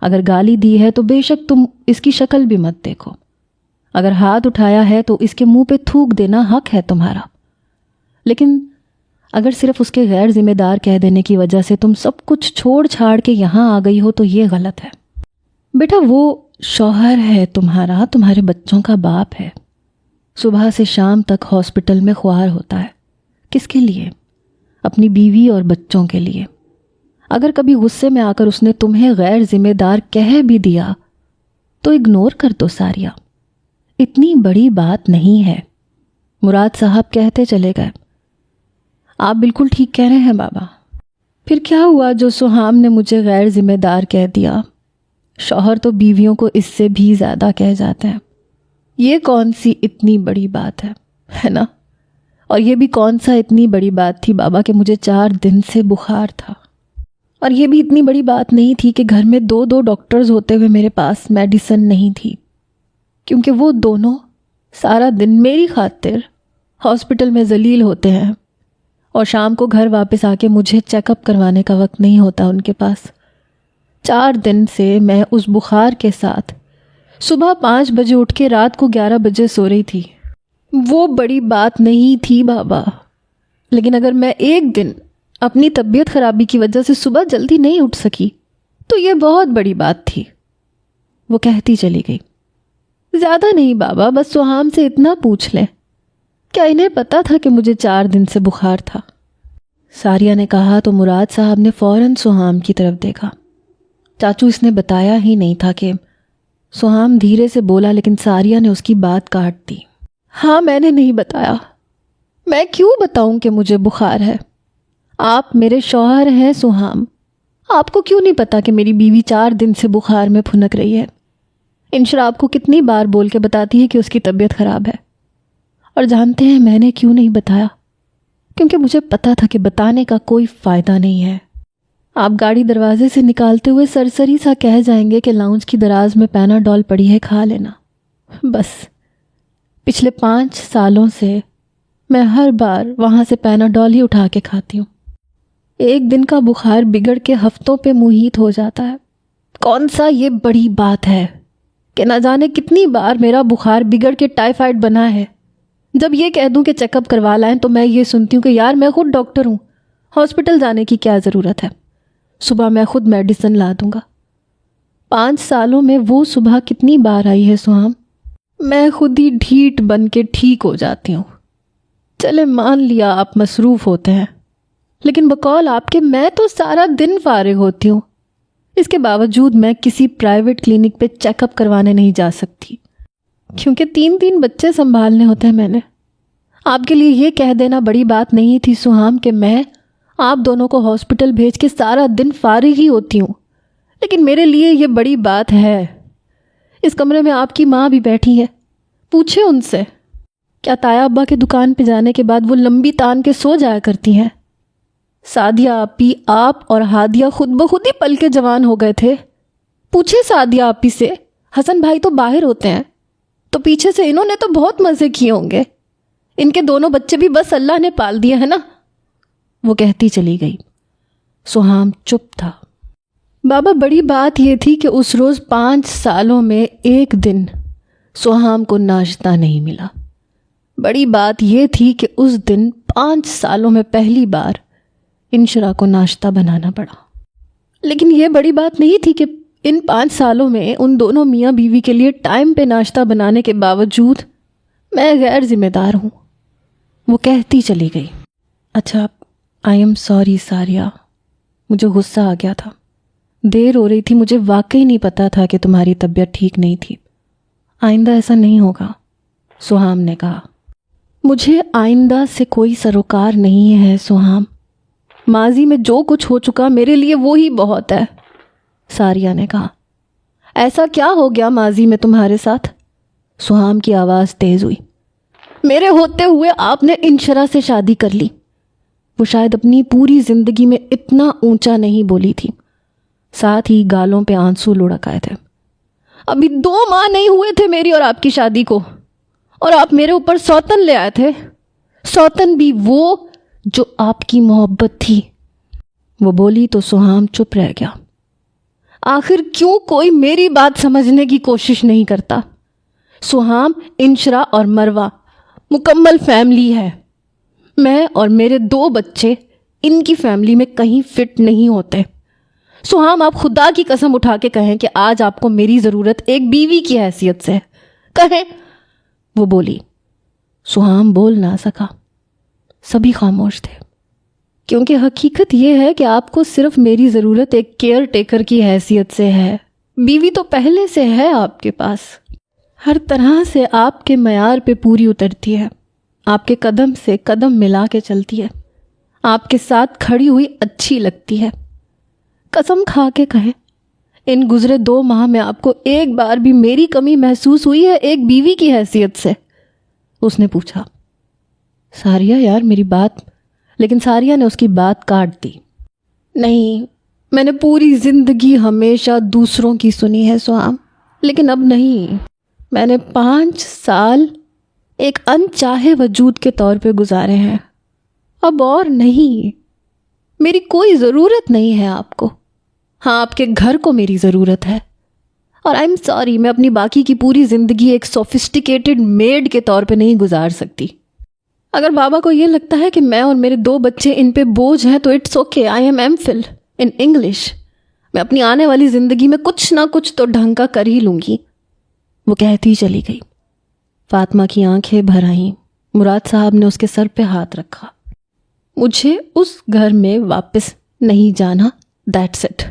اگر گالی دی ہے تو بے شک تم اس کی شکل بھی مت دیکھو. اگر ہاتھ اٹھایا ہے تو اس کے منہ پہ تھوک دینا حق ہے تمہارا. لیکن اگر صرف اس کے غیر ذمہ دار کہہ دینے کی وجہ سے تم سب کچھ چھوڑ چھاڑ کے یہاں آ گئی ہو تو یہ غلط ہے. بیٹا وہ شوہر ہے تمہارا، تمہارے بچوں کا باپ ہے. صبح سے شام تک ہاسپٹل میں خوار ہوتا ہے. کس کے لیے؟ اپنی بیوی اور بچوں کے لیے. اگر کبھی غصے میں آ کر اس نے تمہیں غیر ذمہ دار کہہ بھی دیا تو اگنور کر دو ساریہ. اتنی بڑی بات نہیں ہے. مراد صاحب کہتے چلے گئے، آپ بالکل ٹھیک کہہ رہے ہیں بابا. پھر کیا ہوا جو سہام نے مجھے غیر ذمہ دار کہہ دیا؟ شوہر تو بیویوں کو اس سے بھی زیادہ کہہ جاتے ہیں. یہ کون سی اتنی بڑی بات ہے نا؟ اور یہ بھی کون سا اتنی بڑی بات تھی بابا کہ مجھے 4 دن سے بخار تھا. اور یہ بھی اتنی بڑی بات نہیں تھی کہ گھر میں 2 ڈاکٹرز ہوتے ہوئے میرے پاس میڈیسن نہیں تھی، کیونکہ وہ دونوں سارا دن میری خاطر ہاسپٹل میں ذلیل ہوتے ہیں اور شام کو گھر واپس آ کے مجھے چیک اپ کروانے کا وقت نہیں ہوتا ان کے پاس. 4 دن سے میں اس بخار کے ساتھ صبح 5 بجے اٹھ کے رات کو 11 بجے سو رہی تھی. وہ بڑی بات نہیں تھی بابا. لیکن اگر میں ایک دن اپنی طبیعت خرابی کی وجہ سے صبح جلدی نہیں اٹھ سکی تو یہ بہت بڑی بات تھی. وہ کہتی چلی گئی، زیادہ نہیں بابا، بس سہام سے اتنا پوچھ لیں، کیا انہیں پتا تھا کہ مجھے 4 دن سے بخار تھا؟ ساریہ نے کہا تو مراد صاحب نے فوراً سہام کی طرف دیکھا. چاچو اس نے بتایا ہی نہیں تھا کہ سہام دھیرے سے بولا، لیکن ساریہ نے اس کی بات کاٹ دی. ہاں میں نے نہیں بتایا. میں کیوں بتاؤں کہ مجھے بخار ہے؟ آپ میرے شوہر ہیں سہام. آپ کو کیوں نہیں پتا کہ میری بیوی 4 دن سے بخار میں پھنک رہی ہے؟ انشرا آپ کو کتنی بار بول کے بتاتی ہے کہ اس کی طبیعت خراب ہے. اور جانتے ہیں میں نے کیوں نہیں بتایا؟ کیونکہ مجھے پتا تھا کہ بتانے کا کوئی فائدہ نہیں ہے. آپ گاڑی دروازے سے نکالتے ہوئے سرسری سا کہہ جائیں گے کہ لاؤنج کی دراز میں پیناڈول پڑی ہے، کھا لینا. بس پچھلے 5 سالوں سے میں ہر بار وہاں سے پیناڈول ہی اٹھا کے کھاتی ہوں. ایک دن کا بخار بگڑ کے ہفتوں پہ محیط ہو جاتا ہے. کون سا یہ بڑی بات ہے کہ نہ جانے کتنی بار میرا بخار بگڑ کے ٹائیفائڈ بنا ہے. جب یہ کہہ دوں کہ چیک اپ کروا لائیں تو میں یہ سنتی ہوں کہ یار میں خود ڈاکٹر ہوں، ہاسپٹل جانے کی کیا ضرورت ہے، صبح میں خود میڈیسن لا دوں گا. 5 سالوں میں وہ صبح کتنی بار آئی ہے سہام؟ میں خود ہی ڈھیٹ بن کے ٹھیک ہو جاتی ہوں. چلے مان لیا آپ مصروف ہوتے ہیں، لیکن بقول آپ کے میں تو سارا دن فارغ ہوتی ہوں. اس کے باوجود میں کسی پرائیویٹ کلینک پہ چیک اپ کروانے نہیں جا سکتی کیونکہ 3 بچے سنبھالنے ہوتے ہیں. میں نے آپ کے لیے یہ کہہ دینا بڑی بات نہیں تھی سہام کہ میں آپ دونوں کو ہاسپٹل بھیج کے سارا دن فارغ ہی ہوتی ہوں، لیکن میرے لیے یہ بڑی بات ہے. اس کمرے میں آپ کی ماں بھی بیٹھی ہے، پوچھے ان سے، کیا تایا ابا کے دکان پہ جانے کے بعد وہ لمبی تان کے سو جایا کرتی ہیں؟ سعدیہ آپی، آپ اور ہادیہ خود بخود ہی پل کے جوان ہو گئے تھے. پوچھے سعدیہ آپی سے، حسن بھائی تو باہر ہوتے ہیں تو پیچھے سے انہوں نے تو بہت مزے کیے ہوں گے. ان کے 2 بچے بھی بس اللہ نے پال دیے ہیں نا. وہ کہتی چلی گئی. سہام چپ تھا. بابا بڑی بات یہ تھی کہ اس روز 5 سالوں میں ایک دن سہام کو ناشتہ نہیں ملا. بڑی بات یہ تھی کہ اس دن 5 سالوں میں پہلی بار انشرا کو ناشتہ بنانا پڑا. لیکن یہ بڑی بات نہیں تھی کہ ان 5 سالوں میں ان دونوں میاں بیوی کے لیے ٹائم پہ ناشتہ بنانے کے باوجود میں غیر ذمہ دار ہوں. وہ کہتی چلی گئی. اچھا آئی ایم سوری ساریہ، مجھے غصہ آ گیا تھا، دیر ہو رہی تھی، مجھے واقعی نہیں پتا تھا کہ تمہاری طبیعت ٹھیک نہیں تھی. آئندہ ایسا نہیں ہوگا، سہام نے کہا. مجھے آئندہ سے کوئی سروکار نہیں ہے سہام. ماضی میں جو کچھ ہو چکا میرے لیے وہی بہت ہے، ساریہ نے کہا. ایسا کیا ہو گیا ماضی میں تمہارے ساتھ؟ سہام کی آواز تیز ہوئی. میرے ہوتے ہوئے آپ نے انشرا سے شادی کر لی. وہ شاید اپنی پوری زندگی میں اتنا اونچا نہیں بولی تھی. ساتھ ہی گالوں پہ آنسو لڑک آئے تھے. ابھی 2 ماہ نہیں ہوئے تھے میری اور آپ کی شادی کو، اور آپ میرے اوپر سوتن لے آئے تھے. سوتن بھی وہ جو آپ کی محبت تھی. وہ بولی تو سہام چپ رہ گیا. آخر کیوں کوئی میری بات سمجھنے کی کوشش نہیں کرتا؟ سہام، انشرا اور مروہ مکمل فیملی ہے. میں اور میرے 2 بچے ان کی فیملی میں کہیں فٹ نہیں ہوتے. سہام، آپ خدا کی قسم اٹھا کے کہیں کہ آج آپ کو میری ضرورت ایک بیوی کی حیثیت سے ہے. کہیں. وہ بولی. سہام بول نہ سکا. سبھی خاموش تھے، کیونکہ حقیقت یہ ہے کہ آپ کو صرف میری ضرورت ایک کیئر ٹیکر کی حیثیت سے ہے. بیوی تو پہلے سے ہے آپ کے پاس، ہر طرح سے آپ کے معیار پہ پوری اترتی ہے، آپ کے قدم سے قدم ملا کے چلتی ہے، آپ کے ساتھ کھڑی ہوئی اچھی لگتی ہے. قسم کھا کے کہیں، ان گزرے 2 ماہ میں آپ کو ایک بار بھی میری کمی محسوس ہوئی ہے ایک بیوی کی حیثیت سے؟ اس نے پوچھا. ساریہ یار میری بات. لیکن ساریہ نے اس کی بات کاٹ دی. نہیں، میں نے پوری زندگی ہمیشہ دوسروں کی سنی ہے سہام، لیکن اب نہیں. میں نے 5 سال ایک انچاہے وجود کے طور پہ گزارے ہیں. اب اور نہیں. میری کوئی ضرورت نہیں ہے آپ کو. ہاں، آپ کے گھر کو میری ضرورت ہے. اور آئی ایم سوری، میں اپنی باقی کی پوری زندگی ایک سوفسٹیکیٹڈ میڈ کے طور پہ نہیں گزار سکتی. اگر بابا کو یہ لگتا ہے کہ میں اور میرے 2 بچے ان پہ بوجھ ہیں تو it's okay. I am MPhil in English. میں اپنی آنے والی زندگی میں کچھ نہ کچھ تو ڈھنگ کا کر ہی لوں گی. وہ کہتی چلی گئی. فاطمہ کی آنکھیں بھر آئیں. مراد صاحب نے اس کے سر پہ ہاتھ رکھا. مجھے اس گھر میں واپس نہیں جانا. That's it.